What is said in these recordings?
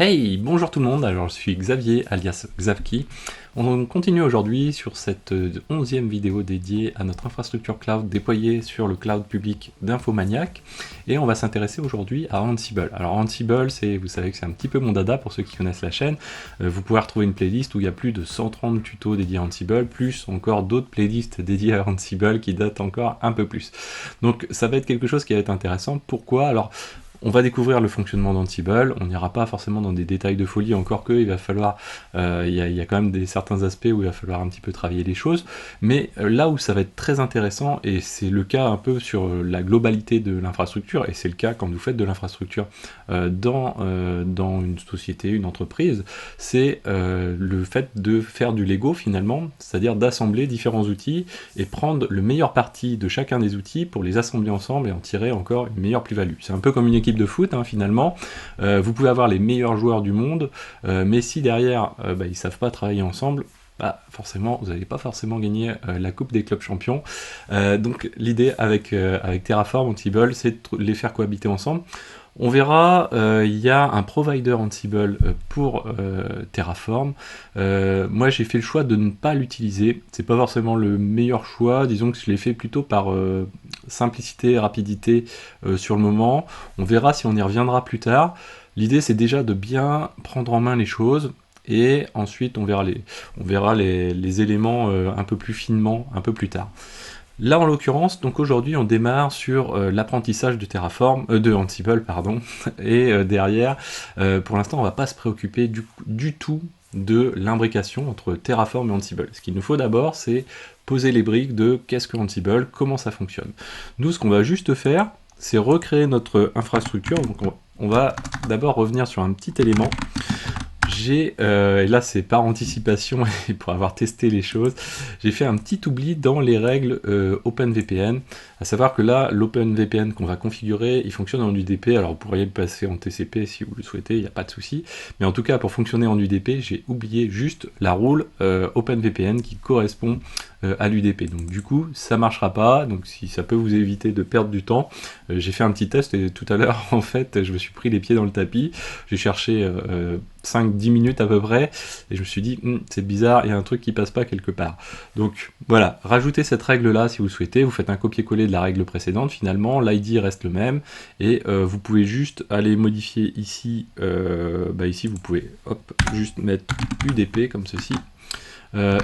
Hey, bonjour tout le monde, alors je suis Xavier alias Xavki. On continue aujourd'hui sur cette 11e vidéo dédiée à notre infrastructure cloud déployée sur le cloud public d'Infomaniac et on va s'intéresser aujourd'hui à Ansible. Alors Ansible, vous savez que c'est un petit peu mon dada pour ceux qui connaissent la chaîne. Vous pouvez retrouver une playlist où il y a plus de 130 tutos dédiés à Ansible, plus encore d'autres playlists dédiées à Ansible qui datent encore un peu plus. Donc ça va être quelque chose qui va être intéressant. Pourquoi? Alors on va découvrir le fonctionnement d'Ansible, on n'ira pas forcément dans des détails de folie, encore que il va falloir, il y a quand même certains aspects où il va falloir un petit peu travailler les choses, mais là où ça va être très intéressant, et c'est le cas un peu sur la globalité de l'infrastructure, et c'est le cas quand vous faites de l'infrastructure dans une société, une entreprise, c'est le fait de faire du Lego finalement, c'est-à-dire d'assembler différents outils et prendre le meilleur parti de chacun des outils pour les assembler ensemble et en tirer encore une meilleure plus-value. C'est un peu comme une équipe de foot finalement, vous pouvez avoir les meilleurs joueurs du monde, mais si derrière ils savent pas travailler ensemble, forcément vous n'allez pas forcément gagner la coupe des clubs champions. Donc l'idée avec Terraform, Ansible, c'est de les faire cohabiter ensemble. On verra, il y a un provider Ansible pour Terraform. Moi j'ai fait le choix de ne pas l'utiliser, c'est pas forcément le meilleur choix, disons que je l'ai fait plutôt par simplicité et rapidité sur le moment. On verra si on y reviendra plus tard. L'idée c'est déjà de bien prendre en main les choses et ensuite on verra les éléments un peu plus finement un peu plus tard. Là, en l'occurrence, donc aujourd'hui, on démarre sur l'apprentissage de de Ansible, pardon, et derrière, pour l'instant, on ne va pas se préoccuper du tout de l'imbrication entre Terraform et Ansible. Ce qu'il nous faut d'abord, c'est poser les briques de qu'est-ce que Ansible, comment ça fonctionne. Nous, ce qu'on va juste faire, c'est recréer notre infrastructure. Donc, on va d'abord revenir sur un petit élément. Et là c'est par anticipation et pour avoir testé les choses, j'ai fait un petit oubli dans les règles OpenVPN, à savoir que là, l'OpenVPN qu'on va configurer, il fonctionne en UDP, alors vous pourriez le passer en TCP si vous le souhaitez, il n'y a pas de souci, mais en tout cas pour fonctionner en UDP, j'ai oublié juste la rule OpenVPN qui correspond à l'UDP, donc du coup ça marchera pas, donc si ça peut vous éviter de perdre du temps, j'ai fait un petit test et tout à l'heure en fait je me suis pris les pieds dans le tapis, j'ai cherché 5-10 minutes à peu près, et je me suis dit, c'est bizarre, il y a un truc qui passe pas quelque part. Donc voilà, rajoutez cette règle-là si vous souhaitez, vous faites un copier-coller de la règle précédente, finalement, l'ID reste le même, et vous pouvez juste aller modifier ici, ici vous pouvez, juste mettre UDP comme ceci,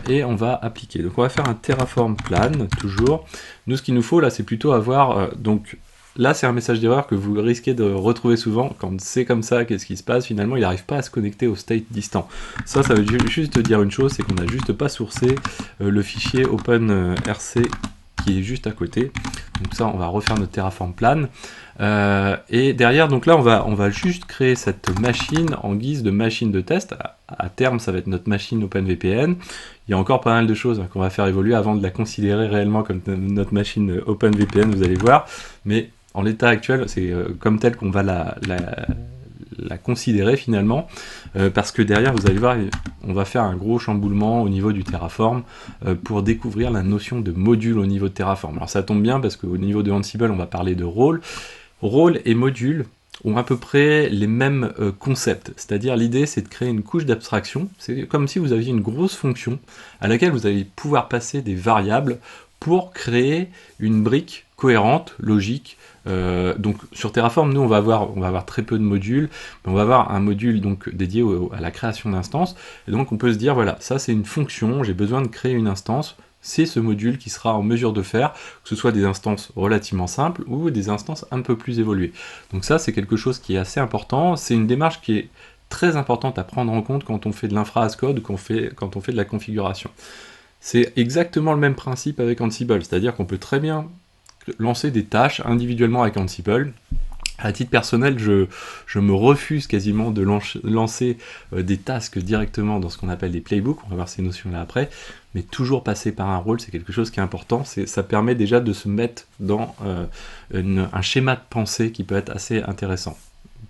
et on va appliquer. Donc on va faire un Terraform plan, toujours. Nous, ce qu'il nous faut là, c'est plutôt avoir, donc, là, c'est un message d'erreur que vous risquez de retrouver souvent. Quand c'est comme ça, qu'est-ce qui se passe? Finalement, il n'arrive pas à se connecter au state distant. Ça veut juste dire une chose, c'est qu'on n'a juste pas sourcé le fichier OpenRC qui est juste à côté. Donc ça, on va refaire notre Terraform plan. Et derrière, donc là, on va juste créer cette machine en guise de machine de test. À terme, ça va être notre machine OpenVPN. Il y a encore pas mal de choses qu'on va faire évoluer avant de la considérer réellement comme notre machine OpenVPN, vous allez voir. Mais en l'état actuel, c'est comme tel qu'on va la considérer finalement, parce que derrière, vous allez voir, on va faire un gros chamboulement au niveau du Terraform pour découvrir la notion de module au niveau de Terraform. Alors ça tombe bien parce qu'au niveau de Ansible, on va parler de rôle. Rôle et module ont à peu près les mêmes concepts, c'est-à-dire l'idée c'est de créer une couche d'abstraction, c'est comme si vous aviez une grosse fonction à laquelle vous allez pouvoir passer des variables pour créer une brique cohérente, logique. Donc sur Terraform, nous on va avoir très peu de modules, mais on va avoir un module donc dédié à la création d'instances, et donc on peut se dire voilà, ça c'est une fonction, j'ai besoin de créer une instance, c'est ce module qui sera en mesure de faire, que ce soit des instances relativement simples ou des instances un peu plus évoluées. Donc ça c'est quelque chose qui est assez important, c'est une démarche qui est très importante à prendre en compte quand on fait de l'infra as code ou quand on fait de la configuration. C'est exactement le même principe avec Ansible, c'est-à-dire qu'on peut très bien lancer des tâches individuellement avec Ansible. À titre personnel, je me refuse quasiment de lancer des tasks directement dans ce qu'on appelle des playbooks, on va voir ces notions-là après, mais toujours passer par un rôle, c'est quelque chose qui est important, ça permet déjà de se mettre dans un schéma de pensée qui peut être assez intéressant.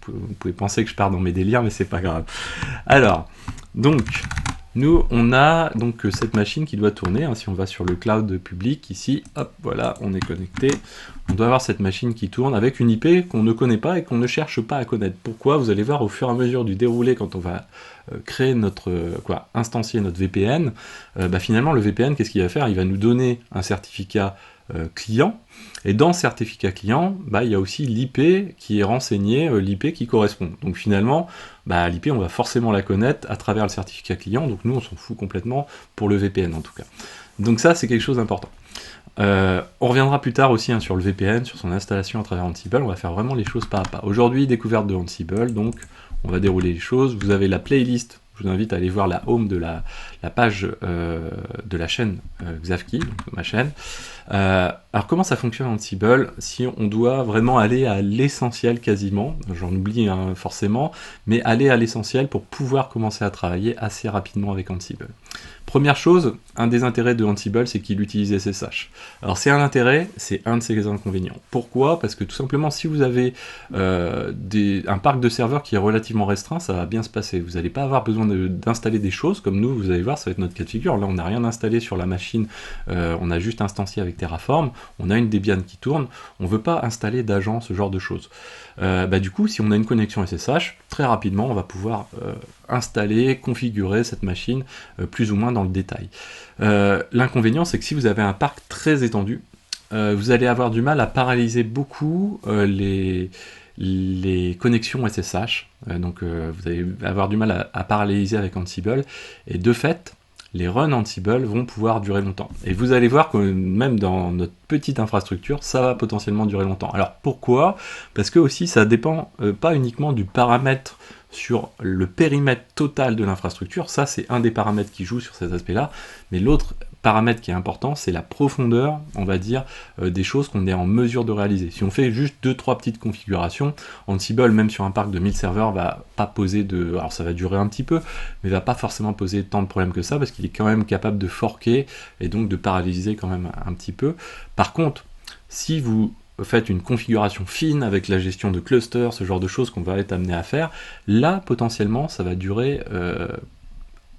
Vous pouvez penser que je pars dans mes délires, mais c'est pas grave. Alors, donc, Nous, on a donc cette machine qui doit tourner, hein. Si on va sur le cloud public, ici, hop, voilà, on est connecté. On doit avoir cette machine qui tourne avec une IP qu'on ne connaît pas et qu'on ne cherche pas à connaître. Pourquoi? Vous allez voir au fur et à mesure du déroulé, quand on va créer notre, instancier notre VPN, finalement le VPN, qu'est-ce qu'il va faire? Il va nous donner un certificat client, et dans ce certificat client, il y a aussi l'IP qui est renseigné, l'IP qui correspond. Donc finalement, l'IP, on va forcément la connaître à travers le certificat client, donc nous on s'en fout complètement pour le VPN en tout cas. Donc ça, c'est quelque chose d'important. On reviendra plus tard aussi sur le VPN, sur son installation à travers Ansible. On va faire vraiment les choses pas à pas. Aujourd'hui, découverte de Ansible, donc on va dérouler les choses. Vous avez la playlist, je vous invite à aller voir la home de la page de la chaîne Xavki, donc ma chaîne. Alors comment ça fonctionne Ansible? Si on doit vraiment aller à l'essentiel quasiment, j'en oublie forcément, mais aller à l'essentiel pour pouvoir commencer à travailler assez rapidement avec Ansible. Première chose, un des intérêts de Ansible, c'est qu'il utilise SSH. Alors c'est un intérêt, c'est un de ses inconvénients. Pourquoi? Parce que tout simplement, si vous avez un parc de serveurs qui est relativement restreint, ça va bien se passer. Vous n'allez pas avoir besoin d'installer des choses, comme nous, vous allez voir, ça va être notre cas de figure. Là, on n'a rien installé sur la machine, on a juste instancié avec Terraform, on a une Debian qui tourne, on ne veut pas installer d'agent, ce genre de choses. Du coup, si on a une connexion SSH, très rapidement, on va pouvoir installer, configurer cette machine plus ou moins dans le détail. L'inconvénient, c'est que si vous avez un parc très étendu, vous allez avoir du mal à paralyser beaucoup les connexions SSH, donc vous allez avoir du mal à paralyser avec Ansible, et de fait, les runs Ansible vont pouvoir durer longtemps. Et vous allez voir que même dans notre petite infrastructure, ça va potentiellement durer longtemps. Alors pourquoi? Parce que aussi ça dépend pas uniquement du paramètre sur le périmètre total de l'infrastructure, ça c'est un des paramètres qui joue sur cet aspect-là, mais l'autre paramètre qui est important, c'est la profondeur, on va dire, des choses qu'on est en mesure de réaliser. Si on fait juste 2-3 petites configurations, Ansible, même sur un parc de 1000 serveurs, va pas poser de... Alors ça va durer un petit peu, mais va pas forcément poser tant de problèmes que ça, parce qu'il est quand même capable de forker, et donc de paralyser quand même un petit peu. Par contre, si vous faites une configuration fine avec la gestion de clusters, ce genre de choses qu'on va être amené à faire, là, potentiellement, ça va durer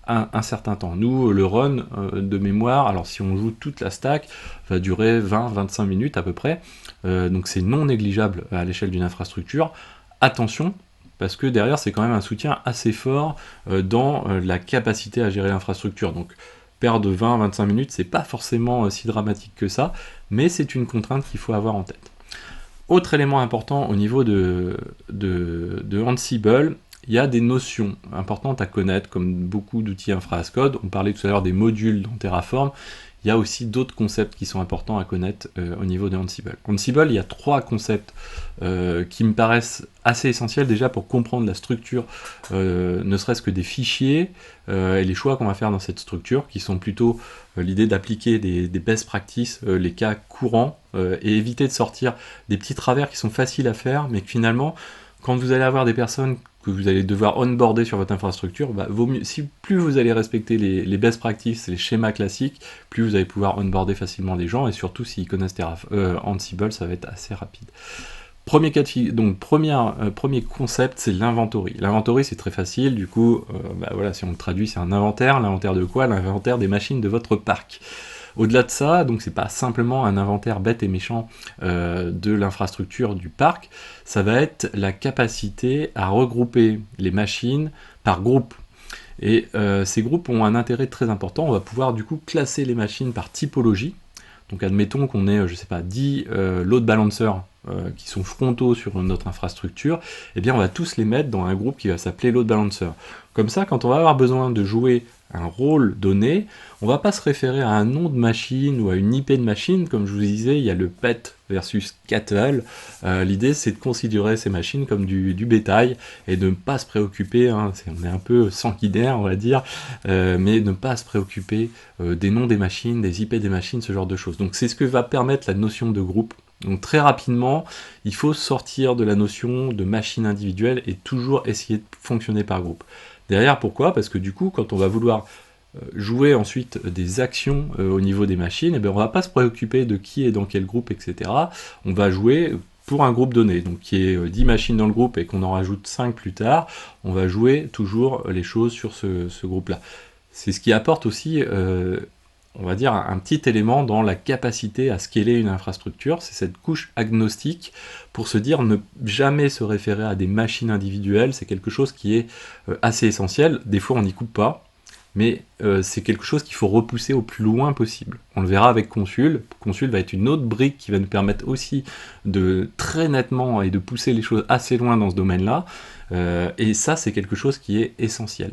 un certain temps. Nous, le run de mémoire, alors si on joue toute la stack, va durer 20-25 minutes à peu près, donc c'est non négligeable à l'échelle d'une infrastructure. Attention, parce que derrière, c'est quand même un soutien assez fort dans la capacité à gérer l'infrastructure. Donc, perdre 20-25 minutes, c'est pas forcément si dramatique que ça, mais c'est une contrainte qu'il faut avoir en tête. Autre élément important au niveau de Ansible, il y a des notions importantes à connaître, comme beaucoup d'outils infra as code. On parlait tout à l'heure des modules dans Terraform. Il y a aussi d'autres concepts qui sont importants à connaître au niveau de Ansible. Ansible, il y a 3 concepts qui me paraissent assez essentiels déjà pour comprendre la structure, ne serait-ce que des fichiers et les choix qu'on va faire dans cette structure, qui sont plutôt l'idée d'appliquer des best practices, les cas courants, et éviter de sortir des petits travers qui sont faciles à faire, mais que finalement, quand vous allez avoir des personnes que vous allez devoir onboarder sur votre infrastructure, vaut mieux, plus vous allez respecter les best practices, les schémas classiques, plus vous allez pouvoir onboarder facilement les gens, et surtout s'ils connaissent Ansible, ça va être assez rapide. Premier cas de figure, donc premier concept, c'est l'inventory. L'inventory, c'est très facile, du coup, voilà, si on le traduit, c'est un inventaire. L'inventaire de quoi? L'inventaire des machines de votre parc. Au-delà de ça, donc c'est pas simplement un inventaire bête et méchant de l'infrastructure du parc, ça va être la capacité à regrouper les machines par groupe. Et ces groupes ont un intérêt très important. On va pouvoir du coup classer les machines par typologie. Donc admettons qu'on ait, je sais pas, 10 load balancers qui sont frontaux sur notre infrastructure, eh bien on va tous les mettre dans un groupe qui va s'appeler load balancer. Comme ça, quand on va avoir besoin de jouer un rôle donné, on va pas se référer à un nom de machine ou à une IP de machine. Comme je vous disais, il y a le pet versus cattle. L'idée, c'est de considérer ces machines comme du bétail et de ne pas se préoccuper, on est un peu sanguinaire, on va dire, mais ne pas se préoccuper des noms des machines, des IP des machines, ce genre de choses. Donc c'est ce que va permettre la notion de groupe. Donc très rapidement, il faut sortir de la notion de machine individuelle et toujours essayer de fonctionner par groupe. Derrière, pourquoi? Parce que du coup, quand on va vouloir jouer ensuite des actions au niveau des machines, on ne va pas se préoccuper de qui est dans quel groupe, etc. On va jouer pour un groupe donné, donc qui est 10 machines dans le groupe et qu'on en rajoute 5 plus tard, on va jouer toujours les choses sur ce groupe-là. C'est ce qui apporte aussi, on va dire, un petit élément dans la capacité à scaler une infrastructure, c'est cette couche agnostique pour se dire ne jamais se référer à des machines individuelles, c'est quelque chose qui est assez essentiel, des fois on n'y coupe pas, mais c'est quelque chose qu'il faut repousser au plus loin possible. On le verra avec Consul. Consul va être une autre brique qui va nous permettre aussi de très nettement et de pousser les choses assez loin dans ce domaine-là. Et ça, c'est quelque chose qui est essentiel.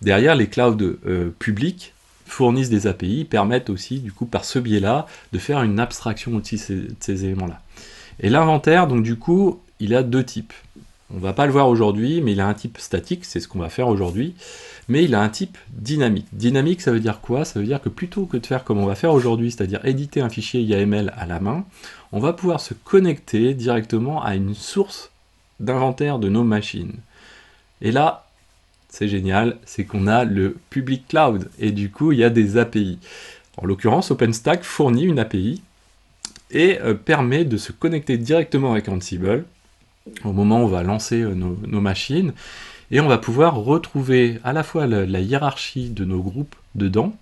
Derrière, les clouds publics fournissent des API, permettent aussi, du coup, par ce biais-là, de faire une abstraction aussi de ces éléments-là. Et l'inventaire, donc du coup, il a deux types. On ne va pas le voir aujourd'hui, mais il a un type statique, c'est ce qu'on va faire aujourd'hui, mais il a un type dynamique. Dynamique, ça veut dire quoi? Ça veut dire que plutôt que de faire comme on va faire aujourd'hui, c'est-à-dire éditer un fichier YAML à la main, on va pouvoir se connecter directement à une source d'inventaire de nos machines. Et là, c'est génial, c'est qu'on a le public cloud, et du coup, il y a des API. En l'occurrence, OpenStack fournit une API, et permet de se connecter directement avec Ansible, au moment où on va lancer nos machines, et on va pouvoir retrouver à la fois la hiérarchie de nos groupes dedans,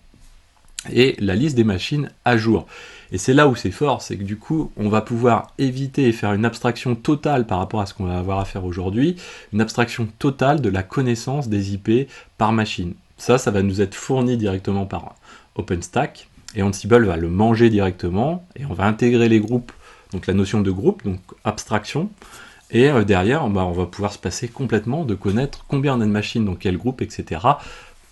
et la liste des machines à jour. Et c'est là où c'est fort, c'est que du coup, on va pouvoir éviter et faire une abstraction totale par rapport à ce qu'on va avoir à faire aujourd'hui, une abstraction totale de la connaissance des IP par machine. Ça va nous être fourni directement par OpenStack, et Ansible va le manger directement, et on va intégrer les groupes, donc la notion de groupe, donc abstraction, et derrière, on va pouvoir se passer complètement de connaître combien on a de machines dans quel groupe, etc.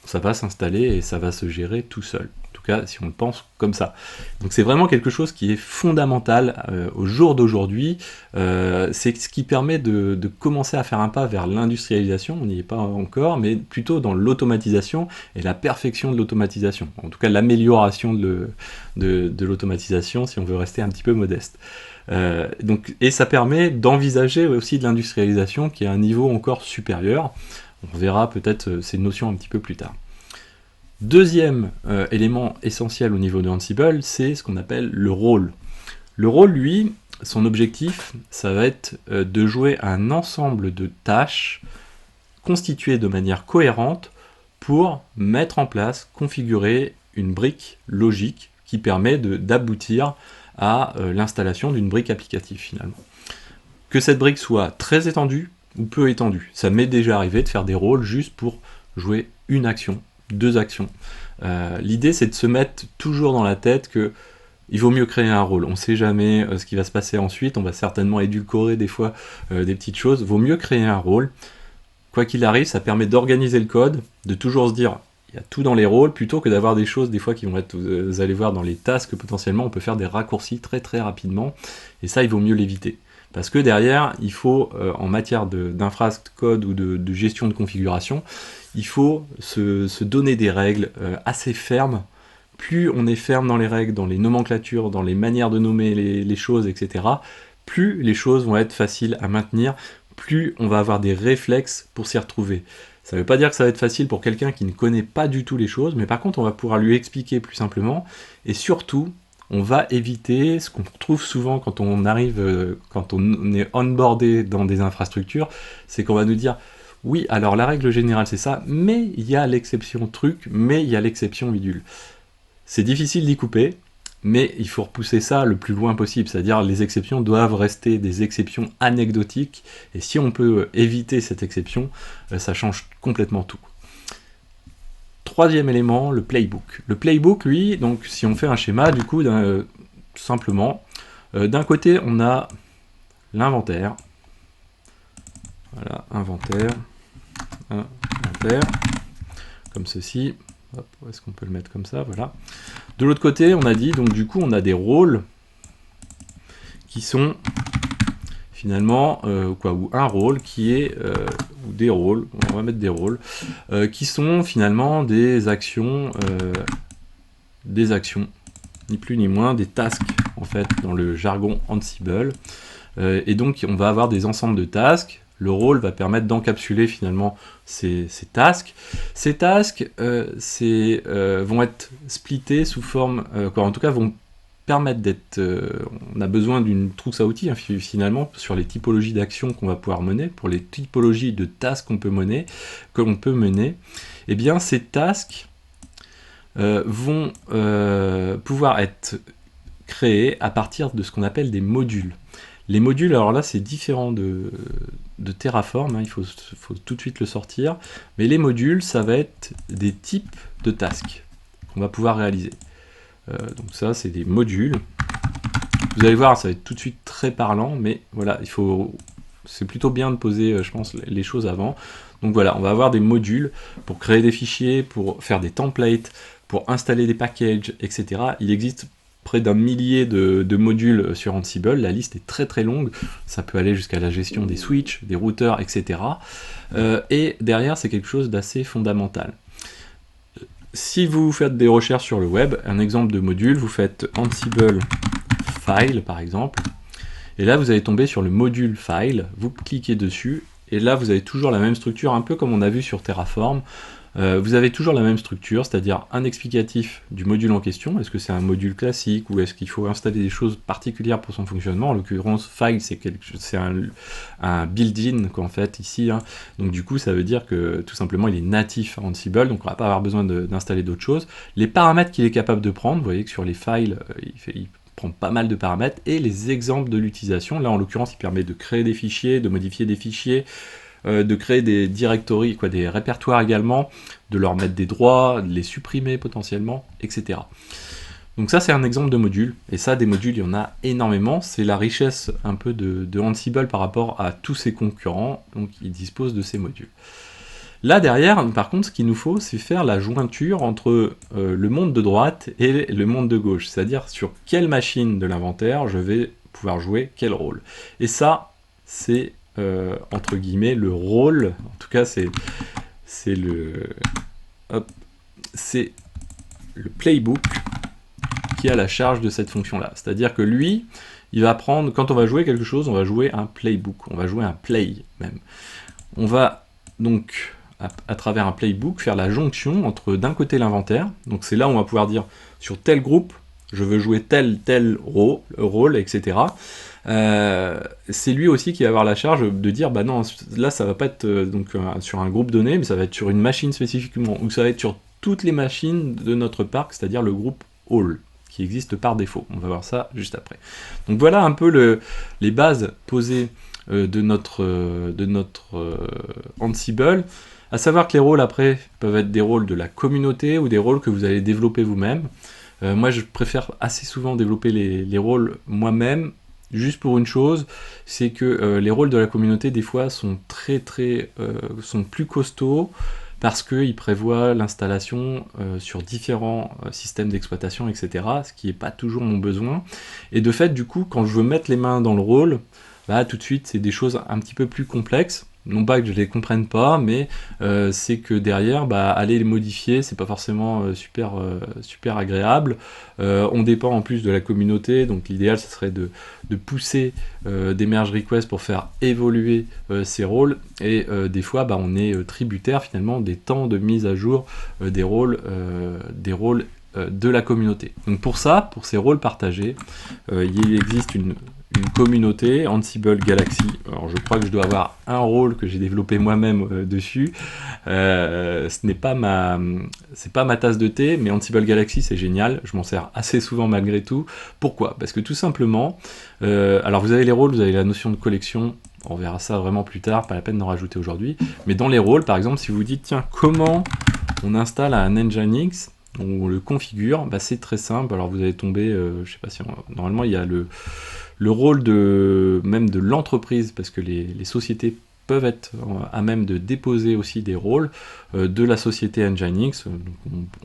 Ça va s'installer et ça va se gérer tout seul. En tout cas, si on le pense comme ça. Donc c'est vraiment quelque chose qui est fondamental au jour d'aujourd'hui. C'est ce qui permet de commencer à faire un pas vers l'industrialisation. On n'y est pas encore, mais plutôt dans l'automatisation et la perfection de l'automatisation. En tout cas, l'amélioration de l'automatisation, si on veut rester un petit peu modeste. Et ça permet d'envisager aussi de l'industrialisation qui est à un niveau encore supérieur. On verra peut-être ces notions un petit peu plus tard. Deuxième élément essentiel au niveau de Ansible, c'est ce qu'on appelle le rôle. Le rôle, lui, son objectif, ça va être de jouer un ensemble de tâches constituées de manière cohérente pour mettre en place, configurer une brique logique qui permet d'aboutir à l'installation d'une brique applicative finalement. Que cette brique soit très étendue ou peu étendue. Ça m'est déjà arrivé de faire des rôles juste pour jouer une action, deux actions. L'idée c'est de se mettre toujours dans la tête que il vaut mieux créer un rôle. On ne sait jamais ce qui va se passer ensuite, on va certainement édulcorer des fois des petites choses. Vaut mieux créer un rôle. Quoi qu'il arrive, ça permet d'organiser le code, de toujours se dire il y a tout dans les rôles, plutôt que d'avoir des choses des fois qui vont être, vous allez voir dans les tasks, potentiellement on peut faire des raccourcis très très rapidement, et ça il vaut mieux l'éviter. Parce que derrière, il faut, en matière d'infrastructure code ou de gestion de configuration, il faut se donner des règles assez fermes. Plus on est ferme dans les règles, dans les nomenclatures, dans les manières de nommer les choses, etc., plus les choses vont être faciles à maintenir, plus on va avoir des réflexes pour s'y retrouver. Ça ne veut pas dire que ça va être facile pour quelqu'un qui ne connaît pas du tout les choses, mais par contre on va pouvoir lui expliquer plus simplement, et surtout, on va éviter ce qu'on trouve souvent quand on arrive, quand on est onboardé dans des infrastructures, c'est qu'on va nous dire oui, alors la règle générale c'est ça, mais il y a l'exception truc, mais il y a l'exception bidule. C'est difficile d'y couper, mais il faut repousser ça le plus loin possible, c'est-à-dire les exceptions doivent rester des exceptions anecdotiques, et si on peut éviter cette exception, ça change complètement tout. Troisième élément, le playbook. Le playbook, lui, donc si on fait un schéma, du coup, simplement, d'un côté, on a l'inventaire. Voilà, inventaire, comme ceci. Hop, est-ce qu'on peut le mettre comme ça? Voilà. De l'autre côté, on a dit, donc du coup, on a des rôles qui sont finalement, ou un rôle qui est, ou des rôles, on va mettre des rôles, qui sont finalement des actions, ni plus ni moins, des tasks, en fait, dans le jargon Ansible. Et donc, on va avoir des ensembles de tasks. Le rôle va permettre d'encapsuler finalement ces tasks. Ces tasks vont être splittés sous forme, en tout cas vont permettre d'être... on a besoin d'une trousse à outils, hein, finalement, sur les typologies d'actions qu'on va pouvoir mener, pour les typologies de tasks qu'on peut mener, eh bien, ces tasks vont pouvoir être créés à partir de ce qu'on appelle des modules. Les modules, alors là, c'est différent de Terraform, hein, il faut tout de suite le sortir, mais les modules, ça va être des types de tasks qu'on va pouvoir réaliser. Donc ça, c'est des modules. Vous allez voir, ça va être tout de suite très parlant, mais voilà, c'est plutôt bien de poser, je pense, les choses avant. Donc voilà, on va avoir des modules pour créer des fichiers, pour faire des templates, pour installer des packages, etc. Il existe près d'un millier de modules sur Ansible, la liste est très très longue, ça peut aller jusqu'à la gestion des switches, des routeurs, etc. Et derrière, c'est quelque chose d'assez fondamental. Si vous faites des recherches sur le web, un exemple de module, vous faites Ansible File par exemple, et là vous allez tomber sur le module File, vous cliquez dessus, et là vous avez toujours la même structure, un peu comme on a vu sur Terraform. Vous avez toujours la même structure, c'est-à-dire un explicatif du module en question, est-ce que c'est un module classique ou est-ce qu'il faut installer des choses particulières pour son fonctionnement. En l'occurrence, File, c'est un built-in qu'en fait ici, hein. Donc du coup ça veut dire que tout simplement il est natif à Ansible, donc on va pas avoir besoin d'installer d'autres choses. Les paramètres qu'il est capable de prendre, vous voyez que sur les files, il prend pas mal de paramètres, et les exemples de l'utilisation, là en l'occurrence il permet de créer des fichiers, de modifier des fichiers, de créer des directories, des répertoires également, de leur mettre des droits, de les supprimer potentiellement, etc. Donc ça c'est un exemple de module, et ça des modules il y en a énormément, c'est la richesse un peu de Ansible par rapport à tous ses concurrents, donc ils disposent de ces modules. Là derrière, par contre, ce qu'il nous faut, c'est faire la jointure entre le monde de droite et le monde de gauche, c'est-à-dire sur quelle machine de l'inventaire je vais pouvoir jouer quel rôle. Et ça, c'est entre guillemets le rôle, en tout cas c'est le playbook qui a la charge de cette fonction-là. C'est-à-dire que lui, il va prendre, quand on va jouer quelque chose, on va jouer un playbook, on va jouer un play même. On va donc à travers un playbook, faire la jonction entre d'un côté l'inventaire, donc c'est là où on va pouvoir dire sur tel groupe, je veux jouer tel rôle, etc. C'est lui aussi qui va avoir la charge de dire, bah non, là ça va pas être sur un groupe donné, mais ça va être sur une machine spécifiquement, ou ça va être sur toutes les machines de notre parc, c'est-à-dire le groupe All, qui existe par défaut. On va voir ça juste après. Donc voilà un peu les bases posées de notre Ansible. À savoir que les rôles après peuvent être des rôles de la communauté ou des rôles que vous allez développer vous-même. Moi je préfère assez souvent développer les rôles moi-même, juste pour une chose, c'est que les rôles de la communauté des fois sont sont plus costauds parce qu'ils prévoient l'installation sur différents systèmes d'exploitation, etc. Ce qui n'est pas toujours mon besoin. Et de fait, du coup, quand je veux mettre les mains dans le rôle, bah, tout de suite, c'est des choses un petit peu plus complexes. Non pas que je les comprenne pas, mais c'est que derrière, bah, aller les modifier, c'est pas forcément super agréable. On dépend en plus de la communauté, donc l'idéal, ce serait de pousser des merge requests pour faire évoluer ces rôles, et des fois, bah, on est tributaire finalement des temps de mise à jour des rôles de la communauté. Donc pour ça, pour ces rôles partagés, il existe une communauté, Ansible Galaxy. Alors je crois que je dois avoir un rôle que j'ai développé moi-même dessus. Ce n'est pas ma tasse de thé, mais Ansible Galaxy c'est génial, je m'en sers assez souvent malgré tout. Pourquoi? Parce que tout simplement, alors vous avez les rôles, vous avez la notion de collection, on verra ça vraiment plus tard, pas la peine d'en rajouter aujourd'hui, mais dans les rôles, par exemple, si vous dites, tiens, comment on installe un Nginx, on le configure, bah, c'est très simple. Alors vous allez tomber, je sais pas si normalement il y a le rôle même de l'entreprise, parce que les sociétés peuvent être à même de déposer aussi des rôles de la société Nginx,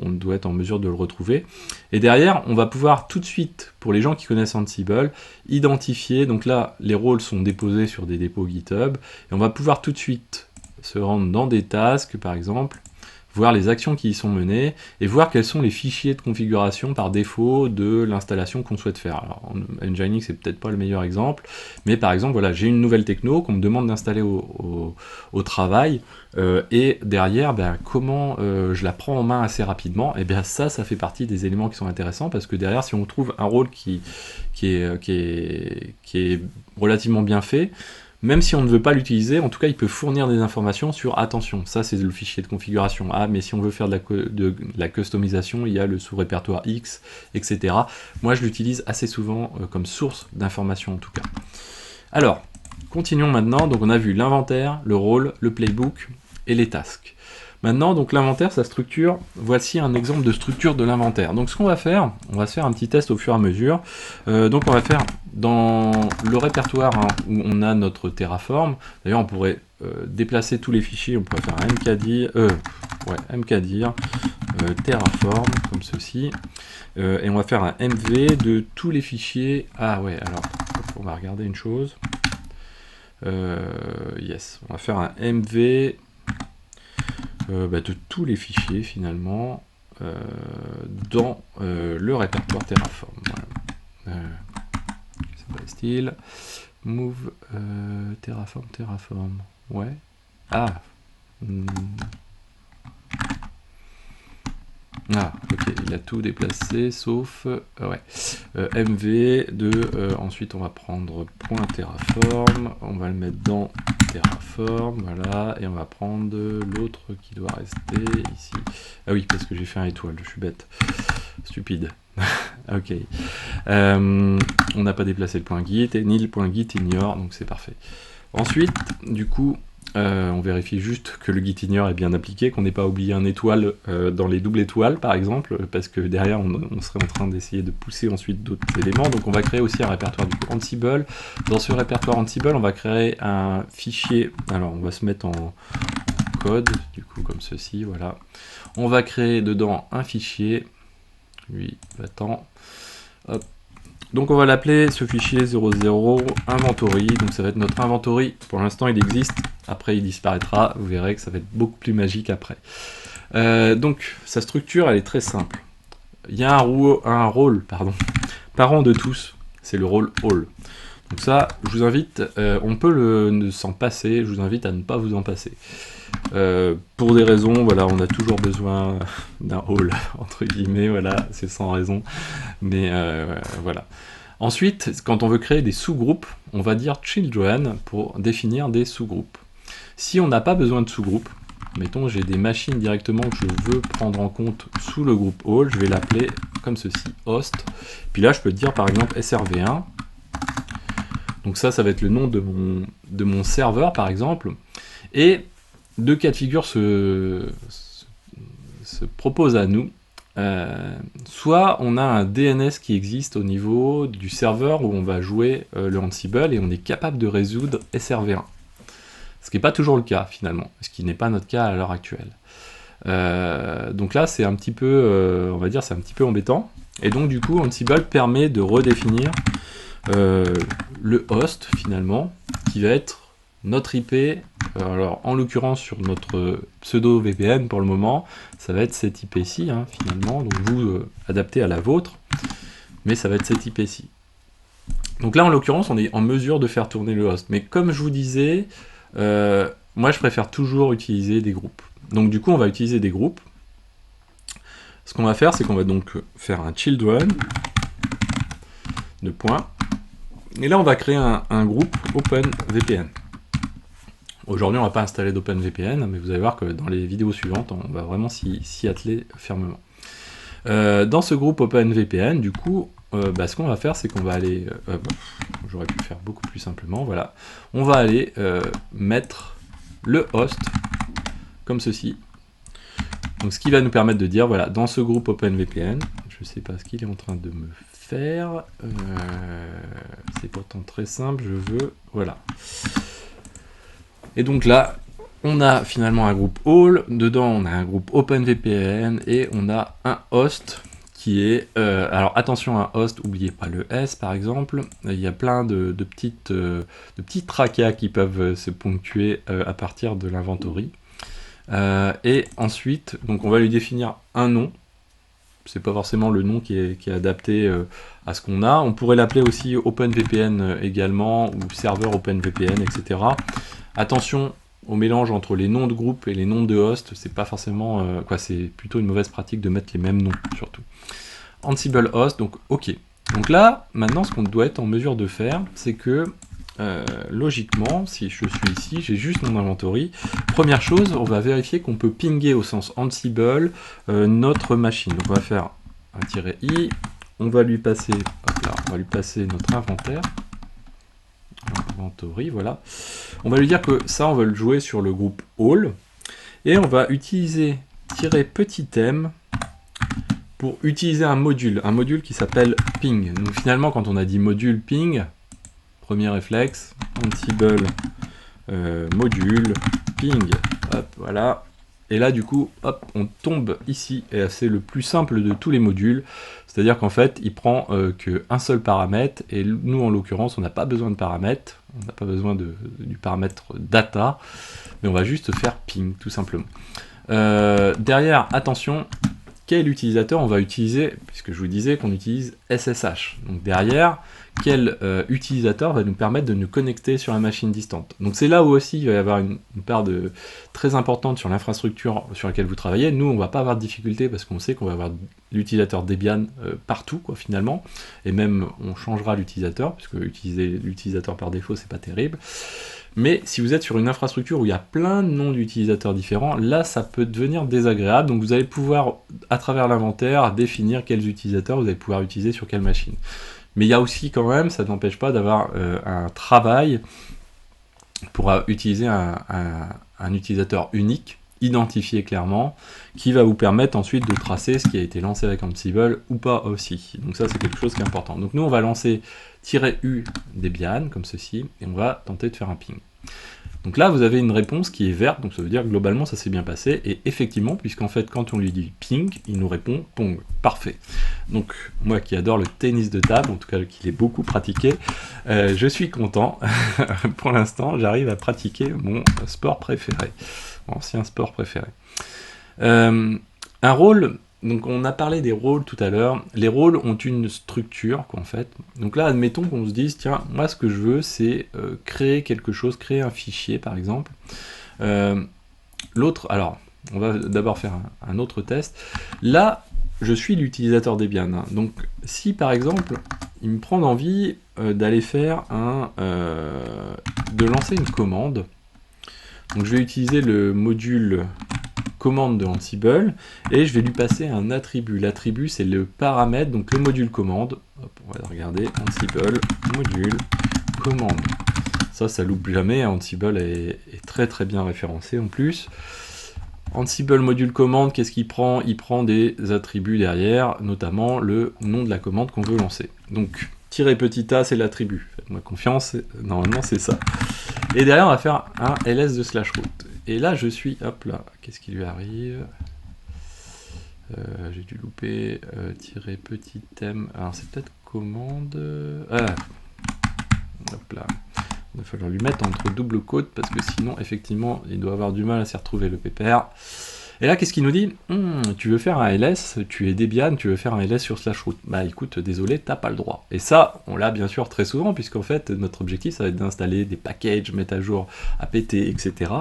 on doit être en mesure de le retrouver. Et derrière, on va pouvoir tout de suite, pour les gens qui connaissent Ansible, identifier, donc là, les rôles sont déposés sur des dépôts GitHub, et on va pouvoir tout de suite se rendre dans des tasks, par exemple, voir les actions qui y sont menées, et voir quels sont les fichiers de configuration par défaut de l'installation qu'on souhaite faire. Alors, Nginx, c'est peut-être pas le meilleur exemple, mais par exemple, voilà, j'ai une nouvelle techno qu'on me demande d'installer au travail, et derrière, comment je la prends en main assez rapidement, et bien ça fait partie des éléments qui sont intéressants, parce que derrière, si on trouve un rôle qui est relativement bien fait, même si on ne veut pas l'utiliser, en tout cas il peut fournir des informations sur attention, ça c'est le fichier de configuration, mais si on veut faire de la customisation, il y a le sous-répertoire X, etc. Moi je l'utilise assez souvent comme source d'informations en tout cas. Alors, continuons maintenant. Donc on a vu l'inventaire, le rôle, le playbook et les tasks. Maintenant, donc l'inventaire, sa structure, voici un exemple de structure de l'inventaire. Donc ce qu'on va faire, on va se faire un petit test au fur et à mesure. Donc on va faire dans le répertoire où on a notre Terraform. D'ailleurs, on pourrait déplacer tous les fichiers. On pourrait faire un mkdir Terraform, comme ceci. Et on va faire un mv de tous les fichiers. Ah ouais, alors, on va regarder une chose. Yes, on va faire un mv de tous les fichiers finalement dans le répertoire Terraform. Voilà. C'est pas le style. Move Terraform. Ouais. Ah. Ah, ok, il a tout déplacé sauf mv de ensuite on va prendre .terraform, on va le mettre dans Terraform, voilà, et on va prendre l'autre qui doit rester ici. Ah oui, parce que j'ai fait un étoile, je suis bête, stupide. Ok, on n'a pas déplacé le point .git et ni le point .git ignore, donc c'est parfait. Ensuite, du coup, on vérifie juste que le git ignore est bien appliqué, qu'on n'ait pas oublié un étoile dans les doubles étoiles par exemple, parce que derrière on serait en train d'essayer de pousser ensuite d'autres éléments. Donc on va créer aussi un répertoire du coup Ansible. Dans ce répertoire Ansible, on va créer un fichier, alors on va se mettre en code, du coup comme ceci, voilà. On va créer dedans un fichier, lui, va-t'en, hop. Donc on va l'appeler ce fichier 00 inventory, donc ça va être notre inventory. Pour l'instant il existe, après il disparaîtra, vous verrez que ça va être beaucoup plus magique après. Donc sa structure elle est très simple. Il y a un rôle parent de tous, c'est le rôle all. Donc ça, je vous invite, on peut s'en passer, je vous invite à ne pas vous en passer. Pour des raisons, voilà, on a toujours besoin d'un all, entre guillemets, voilà, c'est sans raison, mais voilà. Ensuite, quand on veut créer des sous-groupes, on va dire children pour définir des sous-groupes. Si on n'a pas besoin de sous-groupes, mettons j'ai des machines directement que je veux prendre en compte sous le groupe all, je vais l'appeler comme ceci, host, puis là je peux dire par exemple srv1, donc ça va être le nom de mon serveur par exemple, et deux cas de figure se proposent à nous. Soit on a un DNS qui existe au niveau du serveur où on va jouer le Ansible et on est capable de résoudre SRV1. Ce qui n'est pas toujours le cas finalement, ce qui n'est pas notre cas à l'heure actuelle. Donc là c'est un petit peu, on va dire c'est un petit peu embêtant. Et donc du coup Ansible permet de redéfinir le host finalement, qui va être notre IP, alors en l'occurrence sur notre pseudo VPN pour le moment, ça va être cette IP-ci finalement, donc vous adaptez à la vôtre, mais ça va être cette IP-ci. Donc là en l'occurrence on est en mesure de faire tourner le host, mais comme je vous disais, moi je préfère toujours utiliser des groupes. Donc du coup on va utiliser des groupes. Ce qu'on va faire c'est qu'on va donc faire un children de point, et là on va créer un groupe OpenVPN. Aujourd'hui, on ne va pas installer d'OpenVPN, mais vous allez voir que dans les vidéos suivantes, on va vraiment s'y atteler fermement. Dans ce groupe OpenVPN, du coup, ce qu'on va faire, c'est qu'on va aller... j'aurais pu faire beaucoup plus simplement, voilà. On va aller mettre le host, comme ceci. Donc, ce qui va nous permettre de dire, voilà, dans ce groupe OpenVPN, je ne sais pas ce qu'il est en train de me faire, c'est pourtant très simple, je veux... Voilà. Et donc là, on a finalement un groupe all, dedans on a un groupe OpenVPN et on a un host qui est... alors attention à un host, n'oubliez pas le S par exemple, il y a plein de petits tracas qui peuvent se ponctuer à partir de l'inventory. Et ensuite, donc on va lui définir un nom. C'est pas forcément le nom qui est adapté à ce qu'on a. On pourrait l'appeler aussi OpenVPN également, ou serveur OpenVPN, etc. Attention au mélange entre les noms de groupe et les noms de host, c'est pas forcément... c'est plutôt une mauvaise pratique de mettre les mêmes noms, surtout. Ansible host, donc ok. Donc là, maintenant, ce qu'on doit être en mesure de faire, c'est que, logiquement, si je suis ici, j'ai juste mon inventory. Première chose, on va vérifier qu'on peut pinguer au sens Ansible notre machine. Donc on va faire un -i, on va lui passer, hop là, on va lui passer notre inventaire. Inventory, voilà. On va lui dire que ça, on va le jouer sur le groupe all. Et on va utiliser -m pour utiliser un module qui s'appelle ping. Donc finalement, quand on a dit module ping, premier réflexe, Ansible module ping, hop, voilà. Et là, du coup, hop, on tombe ici, et c'est le plus simple de tous les modules. C'est-à-dire qu'en fait, il prend qu'un seul paramètre, et nous, en l'occurrence, on n'a pas besoin de paramètre, on n'a pas besoin du paramètre data, mais on va juste faire ping, tout simplement. Derrière, attention, quel utilisateur on va utiliser, puisque je vous disais qu'on utilise SSH. Donc derrière, quel utilisateur va nous permettre de nous connecter sur la machine distante. Donc c'est là où aussi il va y avoir une part très importante sur l'infrastructure sur laquelle vous travaillez. Nous, on ne va pas avoir de difficulté parce qu'on sait qu'on va avoir l'utilisateur Debian partout, quoi, finalement. Et même, on changera l'utilisateur, puisque utiliser l'utilisateur par défaut, c'est pas terrible. Mais si vous êtes sur une infrastructure où il y a plein de noms d'utilisateurs différents, là ça peut devenir désagréable. Donc vous allez pouvoir, à travers l'inventaire, définir quels utilisateurs vous allez pouvoir utiliser sur quelle machine. Mais il y a aussi quand même, ça n'empêche pas d'avoir un travail pour utiliser un utilisateur unique, identifié clairement, qui va vous permettre ensuite de tracer ce qui a été lancé avec Ansible ou pas aussi. Donc ça c'est quelque chose qui est important. Donc nous on va lancer -u Debian, comme ceci, et on va tenter de faire un ping. Donc là, vous avez une réponse qui est verte, donc ça veut dire que globalement ça s'est bien passé, et effectivement, puisqu'en fait, quand on lui dit ping, il nous répond pong. Parfait. Donc, moi qui adore le tennis de table, en tout cas qu'il est beaucoup pratiqué, je suis content. Pour l'instant, j'arrive à pratiquer mon sport préféré, mon ancien sport préféré. Un rôle... Donc on a parlé des rôles tout à l'heure. Les rôles ont une structure, quoi, en fait. Donc là, admettons qu'on se dise, tiens, moi ce que je veux, c'est créer quelque chose, créer un fichier, par exemple. L'autre, alors, on va d'abord faire un autre test. Là, je suis l'utilisateur Debian. Hein. Donc si, par exemple, il me prend envie d'aller faire de lancer une commande, donc je vais utiliser le module commande de Ansible, et je vais lui passer un attribut. L'attribut, c'est le paramètre, donc le module commande. Hop, on va regarder, Ansible, module, commande. Ça loupe jamais, Ansible est très très bien référencé en plus. Ansible module commande, qu'est-ce qu'il prend? Il prend des attributs derrière, notamment le nom de la commande qu'on veut lancer. Donc, -a, c'est l'attribut. Faites-moi confiance, normalement c'est ça. Et derrière, on va faire un ls de /root. Et là, je suis, hop là, qu'est-ce qui lui arrive? J'ai dû louper, -m, alors c'est peut-être commande, hop là, il va falloir lui mettre entre double quote, parce que sinon, effectivement, il doit avoir du mal à s'y retrouver, le pépère. Et là, qu'est-ce qu'il nous dit? Tu veux faire un ls, tu es Debian, tu veux faire un ls sur /root. Bah écoute, désolé, t'as pas le droit. Et ça, on l'a bien sûr très souvent, puisqu'en fait, notre objectif, ça va être d'installer des packages, mettre à jour apt, etc.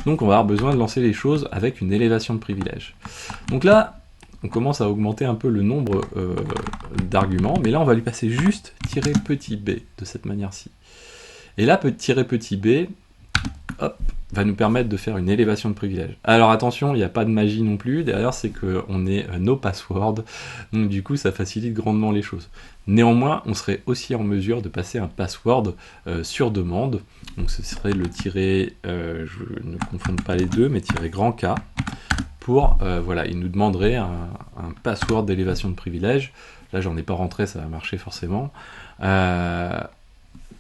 Donc on va avoir besoin de lancer les choses avec une élévation de privilèges. Donc là, on commence à augmenter un peu le nombre d'arguments, mais là, on va lui passer juste -b de cette manière-ci. Et là, -b, hop, va nous permettre de faire une élévation de privilèges. Alors attention, il n'y a pas de magie non plus, derrière c'est qu'on est no password, donc du coup ça facilite grandement les choses. Néanmoins, on serait aussi en mesure de passer un password sur demande, donc ce serait le je ne confonde pas les deux, mais -K, pour, voilà, il nous demanderait un password d'élévation de privilèges. Là j'en ai pas rentré, ça va marcher forcément.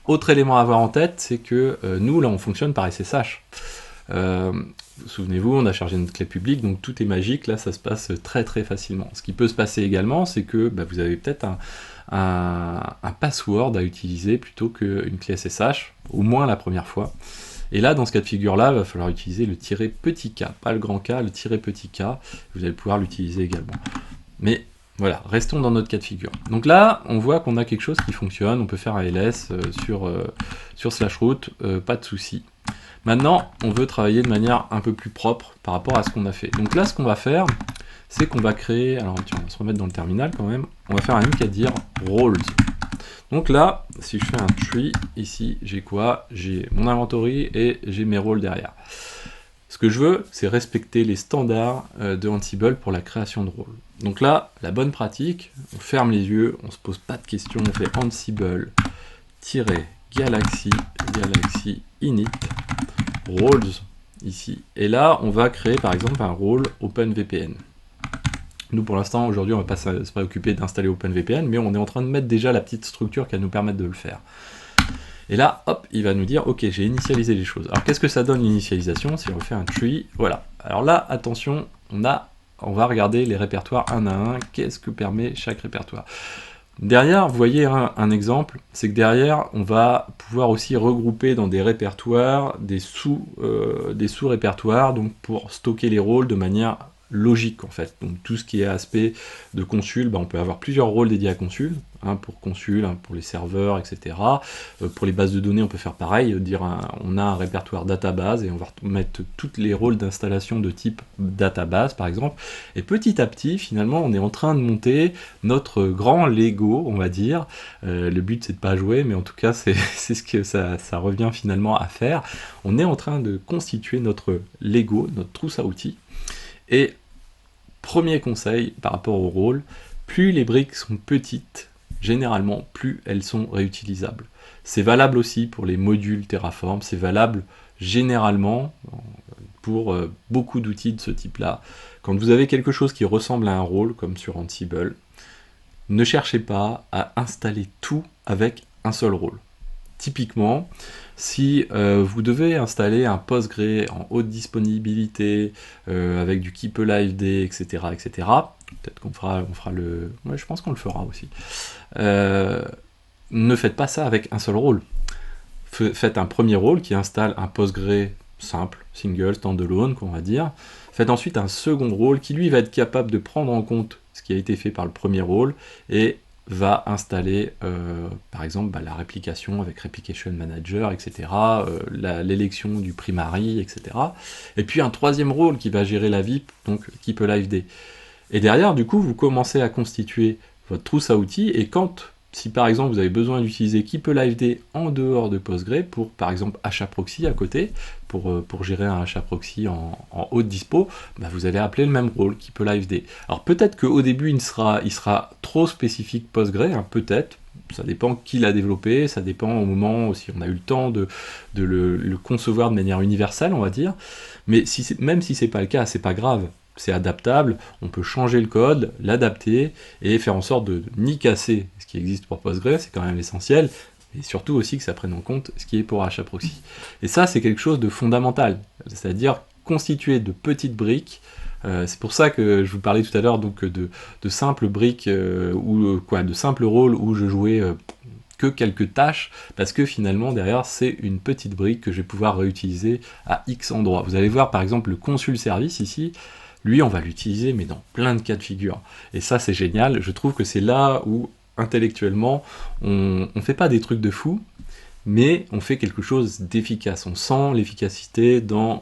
Autre élément à avoir en tête, c'est que nous, là, on fonctionne par SSH. Souvenez-vous, on a chargé notre clé publique, donc tout est magique, là, ça se passe très très facilement. Ce qui peut se passer également, c'est que vous avez peut-être un password à utiliser plutôt qu'une clé SSH, au moins la première fois. Et là, dans ce cas de figure-là, il va falloir utiliser le tiret petit k, pas le grand K, le tiret petit k. Vous allez pouvoir l'utiliser également. Mais voilà, restons dans notre cas de figure. Donc là, on voit qu'on a quelque chose qui fonctionne. On peut faire un ls sur /root, pas de souci. Maintenant, on veut travailler de manière un peu plus propre par rapport à ce qu'on a fait. Donc là, ce qu'on va faire, c'est qu'on va créer... Alors, tiens, on va se remettre dans le terminal quand même. On va faire un mkdir roles. Donc là, si je fais un tree, ici, j'ai quoi? J'ai mon inventory et j'ai mes rôles derrière. Ce que je veux, c'est respecter les standards de Ansible pour la création de rôles. Donc là, la bonne pratique, on ferme les yeux, on ne se pose pas de questions, on fait Ansible-galaxy init roles ici. Et là, on va créer par exemple un rôle OpenVPN. Nous, pour l'instant, aujourd'hui, on ne va pas se préoccuper d'installer OpenVPN, mais on est en train de mettre déjà la petite structure qui va nous permettre de le faire. Et là, hop, il va nous dire, ok, j'ai initialisé les choses. Alors, qu'est-ce que ça donne l'initialisation? Si on fait un tree, voilà. Alors là, attention, on va regarder les répertoires un à un. Qu'est-ce que permet chaque répertoire? Derrière, vous voyez un exemple, c'est que derrière, on va pouvoir aussi regrouper dans des répertoires, des sous-répertoires, donc pour stocker les rôles de manière logique en fait. Donc tout ce qui est aspect de consul, on peut avoir plusieurs rôles dédiés à consul, un pour consul, un pour les serveurs, etc. Pour les bases de données, on peut faire pareil, on a un répertoire database et on va mettre tous les rôles d'installation de type database par exemple. Et petit à petit, finalement, on est en train de monter notre grand Lego, on va dire. Le but c'est de pas jouer, mais en tout cas c'est ce que ça revient finalement à faire. On est en train de constituer notre Lego, notre trousse à outils. Et premier conseil par rapport au rôle, plus les briques sont petites, généralement, plus elles sont réutilisables. C'est valable aussi pour les modules Terraform, c'est valable généralement pour beaucoup d'outils de ce type-là. Quand vous avez quelque chose qui ressemble à un rôle, comme sur Ansible, ne cherchez pas à installer tout avec un seul rôle. Typiquement, si vous devez installer un Postgre en haute disponibilité, avec du keep alive day, etc., etc., peut-être qu'on fera le... Ouais, je pense qu'on le fera aussi. Ne faites pas ça avec un seul rôle. Faites un premier rôle qui installe un Postgre simple, single, standalone, qu'on va dire. Faites ensuite un second rôle qui, lui, va être capable de prendre en compte ce qui a été fait par le premier rôle et va installer, par exemple, la réplication avec Replication Manager, etc., l'élection du primary, etc. Et puis un troisième rôle qui va gérer la VIP, donc Keep Alive Day. Et derrière, du coup, vous commencez à constituer votre trousse à outils, et si par exemple vous avez besoin d'utiliser Keep Alive Day en dehors de Postgre, pour par exemple HAProxy à côté, pour gérer un HAProxy en haute dispo, vous allez appeler le même rôle, Keep Alive Day. Alors peut-être qu'au début il sera trop spécifique Postgre, peut-être, ça dépend qui l'a développé, ça dépend au moment si on a eu le temps de le concevoir de manière universelle, on va dire, mais même si c'est pas le cas, c'est pas grave. C'est adaptable, on peut changer le code, l'adapter et faire en sorte de ni casser ce qui existe pour Postgre, c'est quand même l'essentiel, et surtout aussi que ça prenne en compte ce qui est pour HAProxy. Et ça, c'est quelque chose de fondamental, c'est-à-dire constituer de petites briques. C'est pour ça que je vous parlais tout à l'heure donc de simples briques de simples rôles où je jouais que quelques tâches, parce que finalement derrière c'est une petite brique que je vais pouvoir réutiliser à X endroits. Vous allez voir par exemple le consul service ici. Lui, on va l'utiliser, mais dans plein de cas de figure. Et ça, c'est génial. Je trouve que c'est là où, intellectuellement, on ne fait pas des trucs de fou, mais on fait quelque chose d'efficace. On sent l'efficacité dans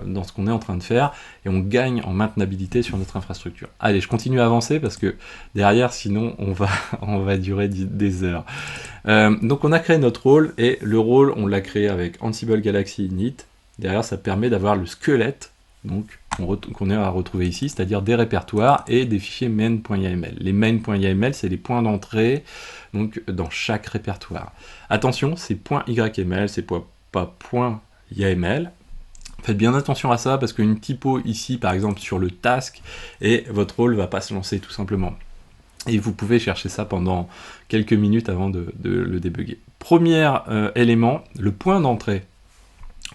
ce qu'on est en train de faire, et on gagne en maintenabilité sur notre infrastructure. Allez, je continue à avancer, parce que derrière, sinon, on va durer des heures. Donc, on a créé notre rôle, et le rôle, on l'a créé avec Ansible Galaxy Init. Derrière, ça permet d'avoir le squelette, donc qu'on est à retrouver ici, c'est-à-dire des répertoires et des fichiers main.yml. Les main.yml, c'est les points d'entrée donc dans chaque répertoire. Attention, c'est .yml, c'est pas .yml. Faites bien attention à ça, parce qu'une typo ici, par exemple, sur le task, et votre rôle va pas se lancer tout simplement. Et vous pouvez chercher ça pendant quelques minutes avant de le débugger. Premier élément, le point d'entrée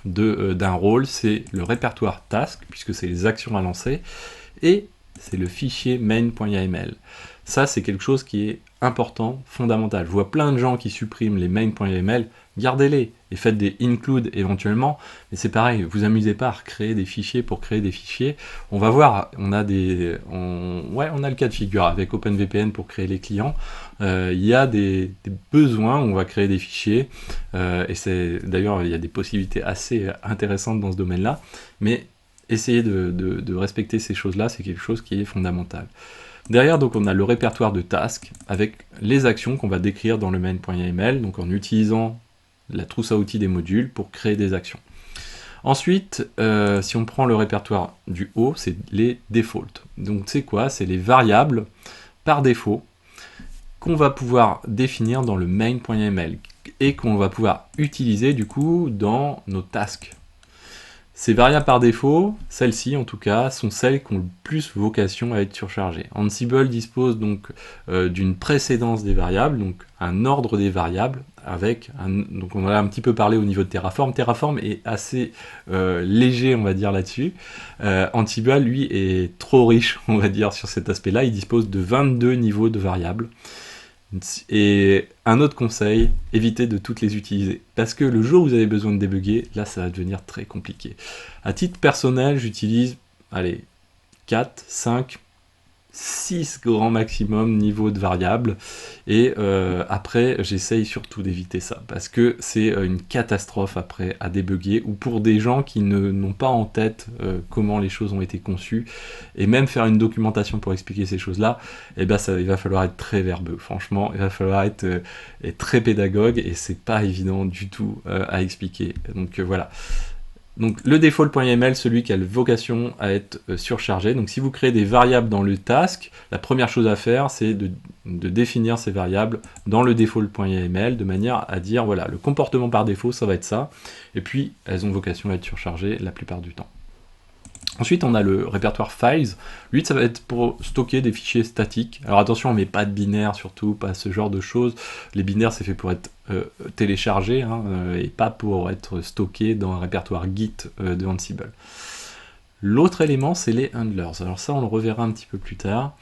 d'un rôle, c'est le répertoire task, puisque c'est les actions à lancer, et c'est le fichier main.yml. Ça, c'est quelque chose qui est important, fondamental. Je vois plein de gens qui suppriment les main.yml, gardez-les et faites des include éventuellement, mais c'est pareil, vous amusez pas à recréer des fichiers pour créer des fichiers. On va voir, on a le cas de figure avec OpenVPN pour créer les clients. Il y a des besoins où on va créer des fichiers, et c'est d'ailleurs il y a des possibilités assez intéressantes dans ce domaine-là, mais essayer de respecter ces choses-là, c'est quelque chose qui est fondamental. Derrière, donc, on a le répertoire de tasks avec les actions qu'on va décrire dans le main.yml, donc en utilisant la trousse à outils des modules pour créer des actions. Ensuite, si on prend le répertoire du haut, c'est les defaults. Donc c'est quoi? C'est les variables par défaut qu'on va pouvoir définir dans le main.yml et qu'on va pouvoir utiliser du coup dans nos tasks. Ces variables par défaut, celles-ci en tout cas, sont celles qui ont le plus vocation à être surchargées. Ansible dispose donc d'une précédence des variables, donc un ordre des variables, donc on en a un petit peu parlé au niveau de Terraform. Terraform est assez léger, on va dire, là-dessus. Ansible, lui, est trop riche, on va dire, sur cet aspect-là. Il dispose de 22 niveaux de variables. Et un autre conseil, évitez de toutes les utiliser. Parce que le jour où vous avez besoin de débugger, là ça va devenir très compliqué. À titre personnel, j'utilise, allez, 4, 5, 6 grand maximum niveaux de variables. Et après, j'essaye surtout d'éviter ça. Parce que c'est une catastrophe après à débugger. Ou pour des gens qui n'ont pas en tête comment les choses ont été conçues. Et même faire une documentation pour expliquer ces choses-là, eh ben il va falloir être très verbeux. Franchement, il va falloir être très pédagogue. Et c'est pas évident du tout à expliquer. Donc voilà. Donc le default.yml, celui qui a vocation à être surchargé. Donc si vous créez des variables dans le task, la première chose à faire, c'est de définir ces variables dans le default.yml de manière à dire, voilà, le comportement par défaut, ça va être ça. Et puis, elles ont vocation à être surchargées la plupart du temps. Ensuite, on a le répertoire files. Lui, ça va être pour stocker des fichiers statiques. Alors attention, on ne met pas de binaire, surtout pas ce genre de choses. Les binaires, c'est fait pour être téléchargé et pas pour être stocké dans un répertoire Git de Ansible. L'autre élément, c'est les handlers. Alors ça, on le reverra un petit peu plus tard.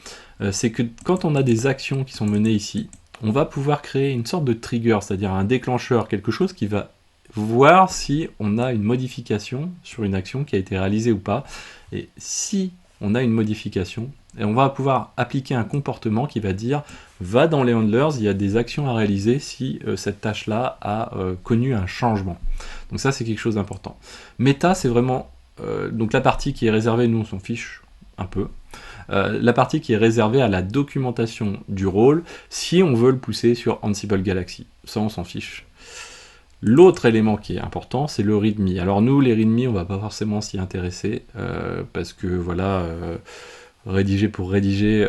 C'est que quand on a des actions qui sont menées ici, on va pouvoir créer une sorte de trigger, c'est-à-dire un déclencheur, quelque chose qui va voir si on a une modification sur une action qui a été réalisée ou pas. Et si on a une modification, et on va pouvoir appliquer un comportement qui va dire va dans les handlers, il y a des actions à réaliser si cette tâche-là a connu un changement. Donc ça, c'est quelque chose d'important. Meta, c'est vraiment donc la partie qui est réservée, nous on s'en fiche un peu. La partie qui est réservée à la documentation du rôle, si on veut le pousser sur Ansible Galaxy. Ça, on s'en fiche. L'autre élément qui est important, c'est le README. Alors nous, les README, on va pas forcément s'y intéresser, parce que voilà, rédiger pour rédiger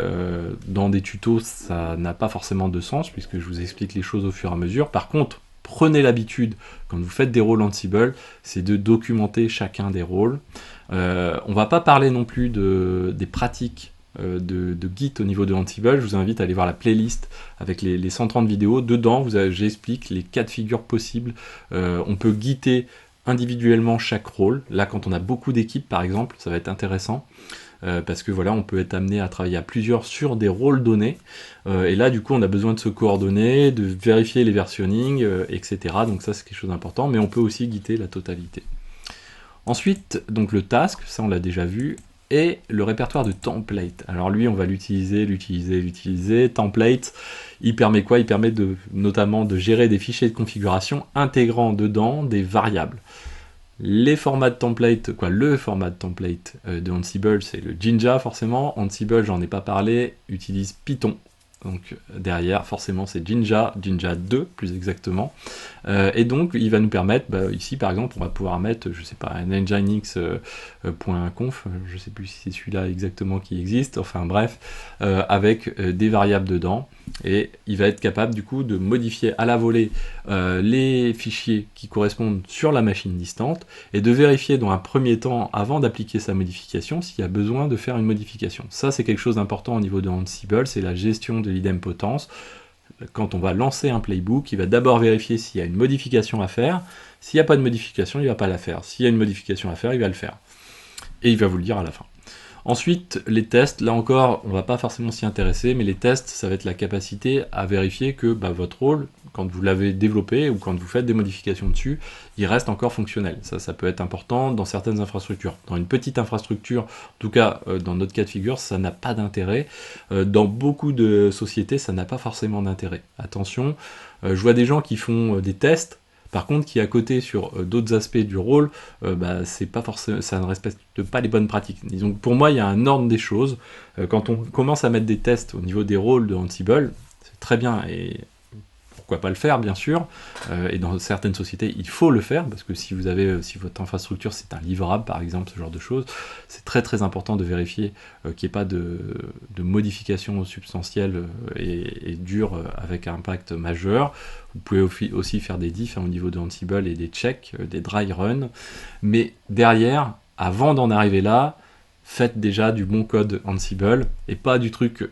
dans des tutos, ça n'a pas forcément de sens, puisque je vous explique les choses au fur et à mesure. Par contre, prenez l'habitude, quand vous faites des rôles Ansible, c'est de documenter chacun des rôles. On va pas parler non plus des pratiques de Git au niveau de Ansible. Je vous invite à aller voir la playlist avec les 130 vidéos. Dedans, j'explique les cas de figure possibles. On peut guider individuellement chaque rôle. Là, quand on a beaucoup d'équipes, par exemple, ça va être intéressant. Parce que voilà, on peut être amené à travailler à plusieurs sur des rôles donnés. Et là, du coup, on a besoin de se coordonner, de vérifier les versionnings, etc. Donc ça, c'est quelque chose d'important. Mais on peut aussi guider la totalité. Ensuite, donc le task, ça on l'a déjà vu, et le répertoire de template. Alors lui, on va l'utiliser. Template, il permet quoi? Il permet notamment de gérer des fichiers de configuration intégrant dedans des variables. Les formats de template, le format de template de Ansible, c'est le Jinja forcément. Ansible, j'en ai pas parlé, utilise Python. Donc derrière, forcément, c'est Jinja 2 plus exactement. Et donc, il va nous permettre, ici par exemple, on va pouvoir mettre, je sais pas, un nginx.conf, je sais plus si c'est celui-là exactement qui existe, enfin bref, avec des variables dedans. Et il va être capable du coup de modifier à la volée les fichiers qui correspondent sur la machine distante et de vérifier dans un premier temps, avant d'appliquer sa modification, s'il y a besoin de faire une modification. Ça, c'est quelque chose d'important au niveau de Ansible, c'est la gestion de l'idempotence. Quand on va lancer un playbook, il va d'abord vérifier s'il y a une modification à faire. S'il n'y a pas de modification, il ne va pas la faire. S'il y a une modification à faire, il va le faire. Et il va vous le dire à la fin. Ensuite, les tests, là encore, on va pas forcément s'y intéresser, mais les tests, ça va être la capacité à vérifier que votre rôle, quand vous l'avez développé ou quand vous faites des modifications dessus, il reste encore fonctionnel. Ça peut être important dans certaines infrastructures. Dans une petite infrastructure, en tout cas dans notre cas de figure, ça n'a pas d'intérêt. Dans beaucoup de sociétés, ça n'a pas forcément d'intérêt. Attention, je vois des gens qui font des tests, par contre, qui à côté sur d'autres aspects du rôle, c'est pas forcément, ça ne respecte pas les bonnes pratiques. Disons que pour moi, il y a un ordre des choses. Quand on commence à mettre des tests au niveau des rôles de Ansible, c'est très bien et pourquoi pas le faire, bien sûr. Et dans certaines sociétés, il faut le faire parce que si vous avez, si votre infrastructure c'est un livrable, par exemple, ce genre de choses, c'est très très important de vérifier qu'il n'y ait pas de modifications substantielles et dures avec un impact majeur. Vous pouvez aussi faire des diffs au niveau de Ansible et des checks, des dry runs. Mais derrière, avant d'en arriver là, faites déjà du bon code Ansible et pas du truc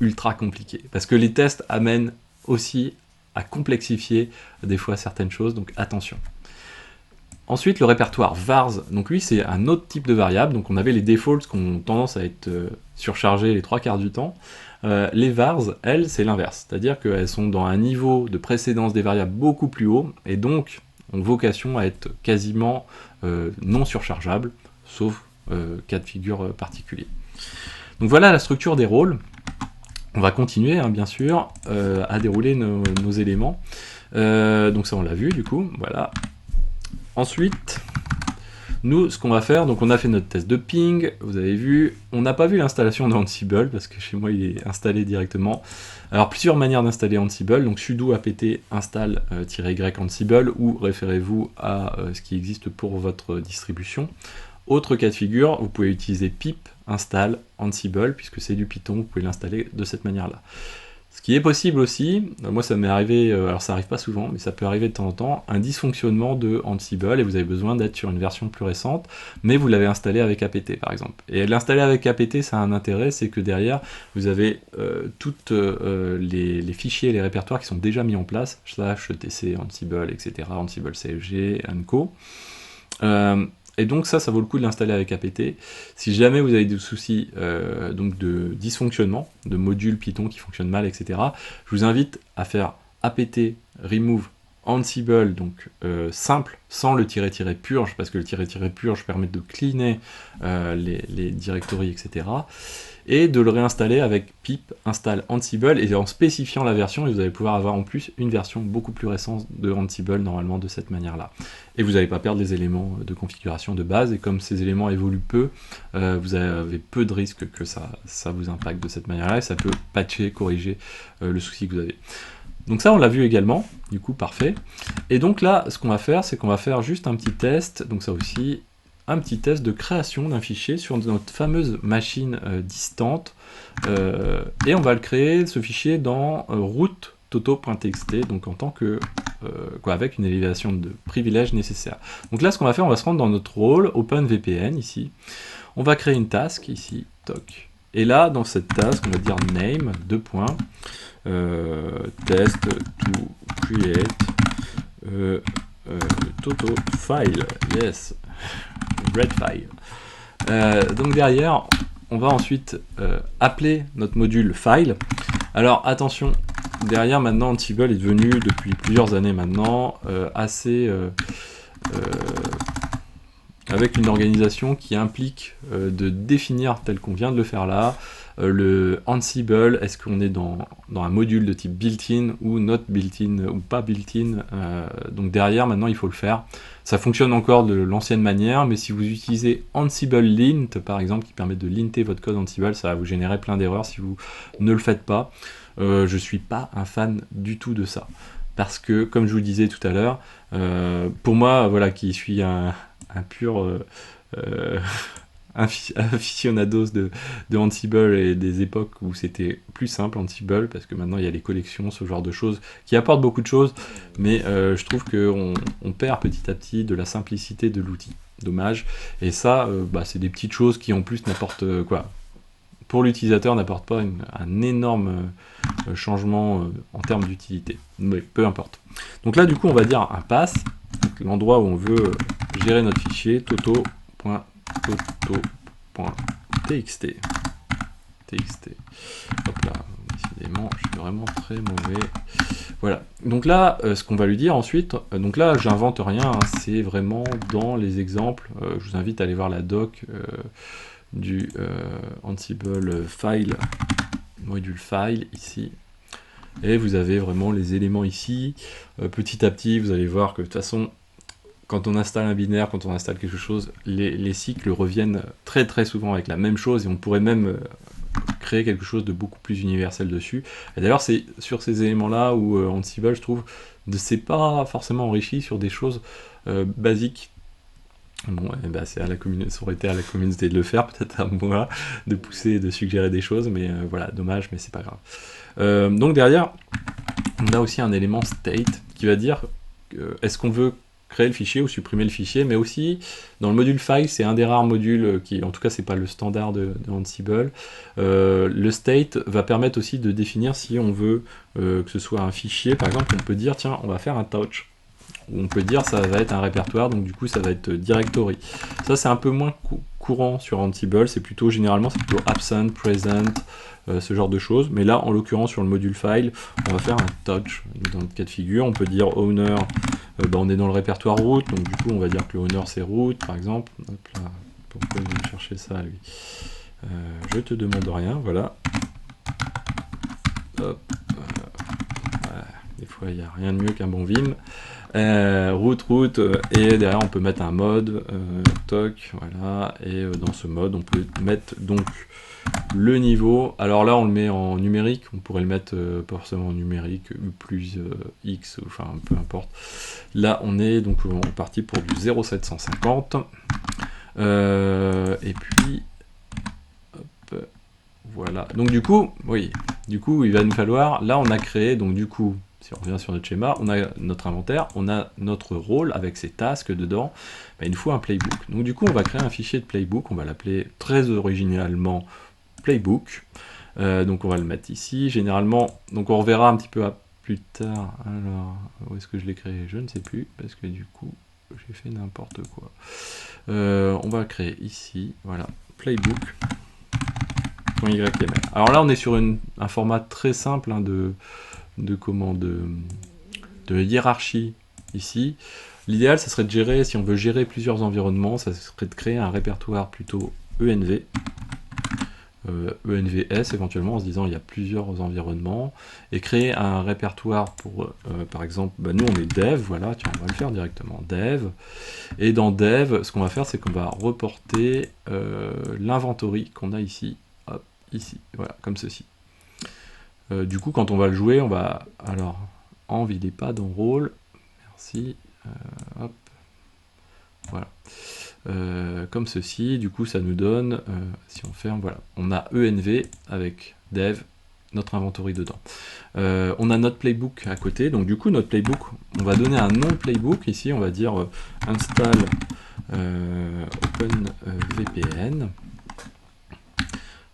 ultra compliqué. Parce que les tests amènent aussi à complexifier des fois certaines choses, donc attention. Ensuite, le répertoire vars, donc lui c'est un autre type de variable, donc on avait les defaults qui ont tendance à être surchargés les 3/4 du temps. Les vars, elles, c'est l'inverse, c'est-à-dire qu'elles sont dans un niveau de précédence des variables beaucoup plus haut, et donc ont vocation à être quasiment non surchargeables, sauf cas de figure particulier. Donc voilà la structure des rôles. On va continuer, hein, bien sûr, à dérouler nos éléments. Donc ça, on l'a vu, du coup, voilà. Ensuite, nous, ce qu'on va faire, donc on a fait notre test de ping, vous avez vu, on n'a pas vu l'installation d'Ansible, parce que chez moi, il est installé directement. Alors, plusieurs manières d'installer Ansible, donc sudo apt install-y Ansible, ou référez-vous à ce qui existe pour votre distribution. Autre cas de figure, vous pouvez utiliser pip install Ansible, puisque c'est du Python, vous pouvez l'installer de cette manière-là. Ce qui est possible aussi, moi ça m'est arrivé, alors ça arrive pas souvent, mais ça peut arriver de temps en temps, un dysfonctionnement de Ansible, et vous avez besoin d'être sur une version plus récente, mais vous l'avez installé avec apt par exemple. Et l'installer avec apt, ça a un intérêt, c'est que derrière, vous avez toutes les fichiers et les répertoires qui sont déjà mis en place, /etc Ansible, etc., Ansible CFG, &co. Et donc ça vaut le coup de l'installer avec apt. Si jamais vous avez des soucis donc de dysfonctionnement, de modules Python qui fonctionnent mal, etc., je vous invite à faire apt remove Ansible, donc simple, sans le -- purge, parce que le -- purge permet de cleaner les directories, etc., et de le réinstaller avec pip install Ansible, et en spécifiant la version, et vous allez pouvoir avoir en plus une version beaucoup plus récente de Ansible, normalement de cette manière-là. Et vous n'allez pas perdre les éléments de configuration de base, et comme ces éléments évoluent peu, vous avez peu de risques que ça vous impacte de cette manière-là, et ça peut patcher, corriger le souci que vous avez. Donc ça, on l'a vu également, du coup, parfait. Et donc là, ce qu'on va faire, c'est qu'on va faire juste un petit test, donc ça aussi, un petit test de création d'un fichier sur notre fameuse machine distante, et on va le créer, ce fichier, dans root toto.txt, donc en tant que, avec une élévation de privilèges nécessaire. Donc là, ce qu'on va faire, on va se rendre dans notre rôle, OpenVPN, ici. On va créer une task, ici, toc. Et là, dans cette task, on va dire name, test to create toto file, yes, red file. Donc derrière, on va ensuite appeler notre module file. Alors attention, derrière maintenant, Ansible est devenu depuis plusieurs années maintenant assez avec une organisation qui implique de définir, tel qu'on vient de le faire là, le Ansible, est-ce qu'on est dans un module de type built-in ou not built-in ou pas built-in, donc derrière maintenant il faut le faire. Ça fonctionne encore de l'ancienne manière, mais si vous utilisez Ansible lint par exemple, qui permet de linter votre code Ansible, ça va vous générer plein d'erreurs si vous ne le faites pas. Je suis pas un fan du tout de ça, parce que comme je vous disais tout à l'heure, pour moi, voilà, qui suis un pur aficionados de Ansible et des époques où c'était plus simple Ansible, parce que maintenant il y a les collections, ce genre de choses qui apportent beaucoup de choses, mais je trouve qu'on perd petit à petit de la simplicité de l'outil. Dommage. Et ça, c'est des petites choses qui en plus n'apportent quoi. Pour l'utilisateur, n'apporte pas un énorme changement en termes d'utilité. Mais peu importe. Donc là, du coup, on va dire un pass, l'endroit où on veut gérer notre fichier, toto.toto.create txt. Hop là, décidément, je suis vraiment très mauvais. Voilà, donc là, ce qu'on va lui dire ensuite, donc là, j'invente rien, hein, c'est vraiment dans les exemples. Je vous invite à aller voir la doc du Ansible file, module file, ici. Et vous avez vraiment les éléments ici. Petit à petit, vous allez voir que de toute façon, quand on installe un binaire, quand on installe quelque chose, les cycles reviennent très très souvent avec la même chose, et on pourrait même créer quelque chose de beaucoup plus universel dessus. Et d'ailleurs, c'est sur ces éléments-là où Ansible, je trouve, ne s'est pas forcément enrichi sur des choses basiques. Bon, bah, ça aurait été à la communauté de le faire, peut-être à moi, de pousser et de suggérer des choses, mais voilà, dommage, mais c'est pas grave. Donc derrière, on a aussi un élément state qui va dire est-ce qu'on veut créer le fichier ou supprimer le fichier, mais aussi dans le module file, c'est un des rares modules qui, en tout cas c'est pas le standard de Ansible, le state va permettre aussi de définir si on veut que ce soit un fichier. Par exemple, on peut dire tiens, on va faire un touch, ou on peut dire ça va être un répertoire, donc du coup ça va être directory. Ça c'est un peu moins courant sur Ansible, c'est plutôt généralement c'est plutôt absent, present, ce genre de choses, mais là en l'occurrence sur le module file, on va faire un touch. Dans le cas de figure, on peut dire owner, bah, on est dans le répertoire root, donc du coup on va dire que le owner c'est root par exemple. Hop là, pourquoi il va chercher ça lui? Je te demande rien, voilà. Hop, voilà. Des fois il n'y a rien de mieux qu'un bon Vim. Root, et derrière on peut mettre un mode, toc, voilà, et dans ce mode on peut mettre donc le niveau. Alors là on le met en numérique, on pourrait le mettre pas forcément en numérique, plus X, enfin peu importe. Là on est donc parti pour du 0,750, et puis hop, voilà, donc du coup, oui, du coup il va nous falloir, là on a créé, donc du coup, si on revient sur notre schéma, on a notre inventaire, on a notre rôle avec ses tasks dedans, bah, il nous faut un playbook. Donc du coup on va créer un fichier de playbook, on va l'appeler très originalement playbook, donc on va le mettre ici, généralement, donc on reverra un petit peu plus tard. Alors, où est-ce que je l'ai créé? Je ne sais plus, parce que du coup j'ai fait n'importe quoi. On va créer ici, voilà, playbook. YML. Alors là on est sur un format très simple hein, de hiérarchie ici. L'idéal ça serait de gérer, si on veut gérer plusieurs environnements, ça serait de créer un répertoire plutôt ENV, ENVS éventuellement, en se disant il y a plusieurs environnements, et créer un répertoire pour, par exemple, bah, nous on est dev, voilà, tiens, on va le faire directement, dev, et dans dev, ce qu'on va faire c'est qu'on va reporter l'inventory qu'on a ici, hop, ici, voilà, comme ceci. Du coup, quand on va le jouer, on va, alors, env, il n'est pas dans rôle, merci, hop, voilà. Comme ceci, du coup ça nous donne, si on ferme, voilà, on a env avec dev, notre inventory dedans. On a notre playbook à côté, donc du coup notre playbook, on va donner un nom playbook, ici on va dire install OpenVPN.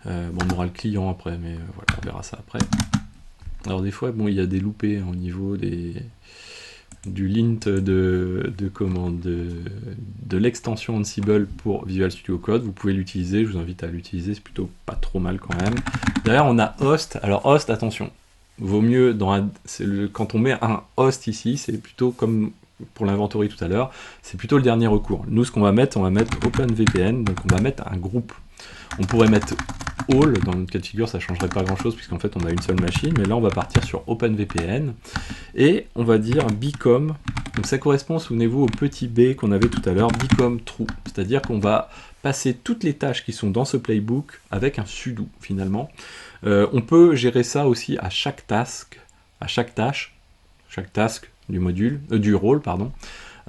Bon, on aura le client après, mais voilà, on verra ça après. Alors des fois, bon, il y a des loupés au niveau du lint de l'extension Ansible pour Visual Studio Code. Vous pouvez l'utiliser, je vous invite à l'utiliser, c'est plutôt pas trop mal quand même. Derrière on a host, alors host, attention, vaut mieux, quand on met un host ici, c'est plutôt comme pour l'inventory tout à l'heure, c'est plutôt le dernier recours. Nous ce qu'on va mettre, OpenVPN, donc on va mettre un groupe. On pourrait mettre all, dans notre cas de figure ça changerait pas grand chose puisqu'en fait on a une seule machine, mais là on va partir sur OpenVPN et on va dire become, donc ça correspond, souvenez-vous, au petit b qu'on avait tout à l'heure, become true, c'est-à-dire qu'on va passer toutes les tâches qui sont dans ce playbook avec un sudo finalement. On peut gérer ça aussi à chaque task, chaque task du module, du rôle, pardon.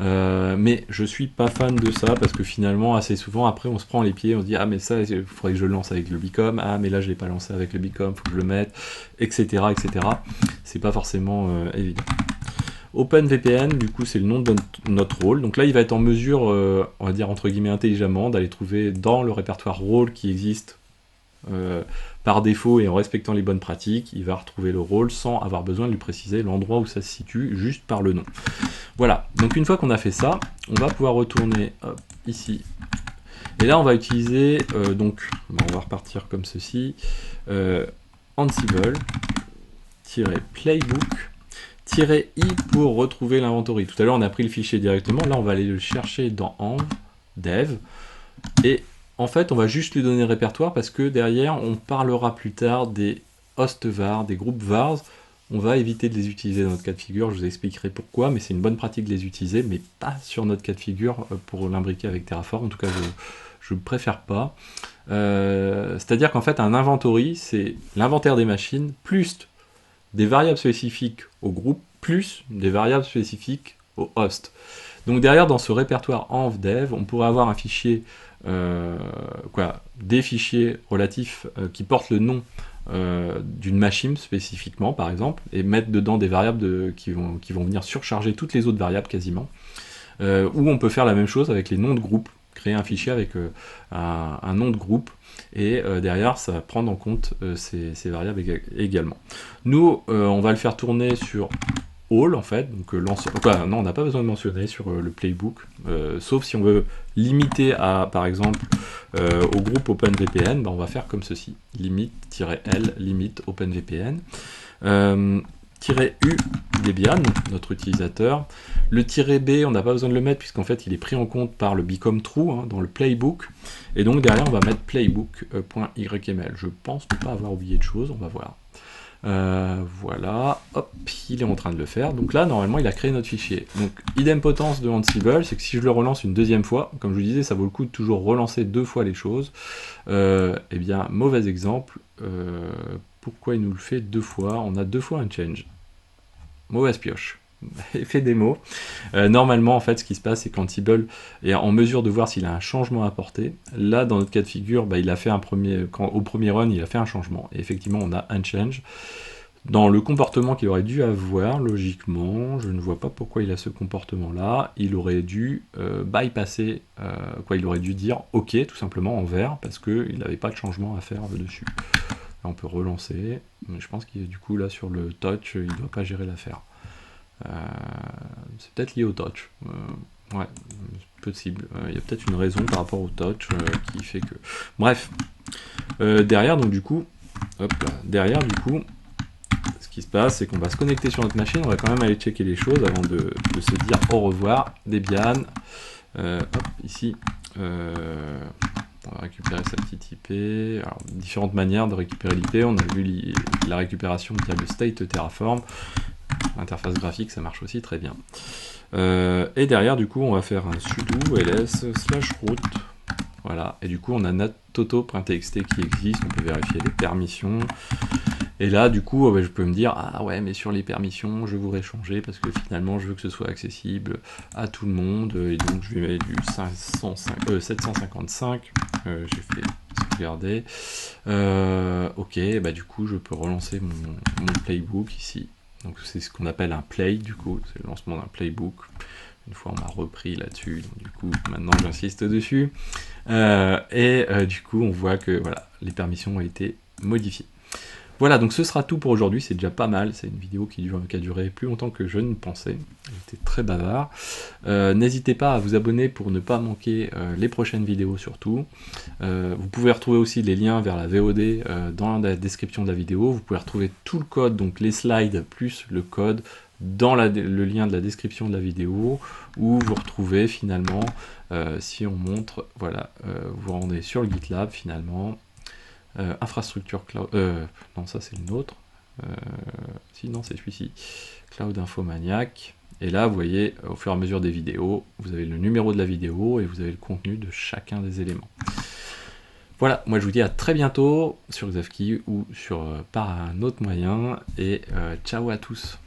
Mais je suis pas fan de ça parce que finalement assez souvent après on se prend les pieds, on se dit ah mais ça il faudrait que je le lance avec le become, ah mais là je l'ai pas lancé avec le become, faut que je le mette, etc. C'est pas forcément évident. OpenVPN du coup c'est le nom de notre rôle, donc là il va être en mesure, on va dire entre guillemets intelligemment, d'aller trouver dans le répertoire rôle qui existe par défaut et en respectant les bonnes pratiques, il va retrouver le rôle sans avoir besoin de lui préciser l'endroit où ça se situe, juste par le nom. Voilà, donc une fois qu'on a fait ça, on va pouvoir retourner hop, ici Et là, on va utiliser, donc, on va repartir comme ceci, Ansible-playbook-i pour retrouver l'inventory. Tout à l'heure, on a pris le fichier directement. Là, on va aller le chercher dans env, dev. Et en fait, on va juste lui donner le répertoire parce que derrière, on parlera plus tard des hosts var, des groupes vars. On va éviter de les utiliser dans notre cas de figure, je vous expliquerai pourquoi, mais c'est une bonne pratique de les utiliser, mais pas sur notre cas de figure pour l'imbriquer avec Terraform. En tout cas, je ne préfère pas. C'est-à-dire qu'en fait, un inventory, c'est l'inventaire des machines, plus des variables spécifiques au groupe, plus des variables spécifiques au host. Donc derrière, dans ce répertoire env-dev, on pourrait avoir un fichier, des fichiers relatifs qui portent le nom d'une machine spécifiquement, par exemple, et mettre dedans des variables qui vont venir surcharger toutes les autres variables quasiment. Ou on peut faire la même chose avec les noms de groupes, créer un fichier avec un nom de groupe, et derrière, ça va prendre en compte ces variables également. Nous, on va le faire tourner sur all, en fait, donc non, on n'a pas besoin de mentionner sur le playbook, sauf si on veut limiter à, par exemple, au groupe OpenVPN, on va faire comme ceci, limite-l, limite OpenVPN, -u Debian, notre utilisateur. Le -b, on n'a pas besoin de le mettre puisqu'en fait il est pris en compte par le become true dans le playbook, et donc derrière on va mettre playbook.yml. Je pense ne pas avoir oublié de choses, on va voir. Voilà, hop, il est en train de le faire. Donc là, normalement, il a créé notre fichier. Donc, idempotence de Ansible, c'est que si je le relance une deuxième fois, comme je vous disais, ça vaut le coup de toujours relancer 2 fois les choses. Eh bien, mauvais exemple. Pourquoi il nous le fait 2 fois? On a 2 fois un change. Mauvaise pioche. Effet démo. Normalement, en fait, ce qui se passe, c'est qu'Ansible est en mesure de voir s'il a un changement à apporter. Là, dans notre cas de figure, il a fait au premier run, il a fait un changement. Et effectivement, on a un change. Dans le comportement qu'il aurait dû avoir, logiquement, je ne vois pas pourquoi il a ce comportement-là. Il aurait dû bypasser, il aurait dû dire OK, tout simplement, en vert, parce qu'il n'avait pas de changement à faire dessus. Là, on peut relancer. Mais je pense qu'il du coup, là, sur le touch, il ne doit pas gérer l'affaire. C'est peut-être lié au touch. Ouais, possible. Il y a peut-être une raison par rapport au touch qui fait que... Bref. Derrière, donc du coup, ce qui se passe, c'est qu'on va se connecter sur notre machine, on va quand même aller checker les choses avant de se dire au revoir. Debian, ici, on va récupérer sa petite IP. Alors, différentes manières de récupérer l'IP, on a vu la récupération via le state Terraform. L'interface graphique, ça marche aussi très bien. Et derrière, du coup, on va faire un sudo ls/root. Voilà, et du coup, on a notre.toto.txt qui existe, on peut vérifier les permissions. Et là, du coup, je peux me dire, ah ouais, mais sur les permissions, je voudrais changer parce que finalement, je veux que ce soit accessible à tout le monde. Et donc, je vais mettre du 755. J'ai fait sauvegarder. Ok, du coup, je peux relancer mon playbook ici. Donc c'est ce qu'on appelle un play, du coup, c'est le lancement d'un playbook. Une fois on m'a repris là-dessus, donc du coup maintenant j'insiste dessus. Du coup on voit que voilà, les permissions ont été modifiées. Voilà, donc ce sera tout pour aujourd'hui, c'est déjà pas mal, c'est une vidéo qui a duré plus longtemps que je ne pensais, j'étais très bavard. N'hésitez pas à vous abonner pour ne pas manquer les prochaines vidéos surtout. Vous pouvez retrouver aussi les liens vers la VOD dans la description de la vidéo, vous pouvez retrouver tout le code, donc les slides plus le code, dans le lien de la description de la vidéo, où vous retrouvez finalement, si on montre, voilà, vous rendez sur le GitLab finalement, infrastructure cloud, non ça c'est le nôtre, non c'est celui-ci, Cloud Infomaniac, et là vous voyez au fur et à mesure des vidéos, vous avez le numéro de la vidéo et vous avez le contenu de chacun des éléments. Voilà, moi je vous dis à très bientôt sur Xavki ou par un autre moyen, et ciao à tous.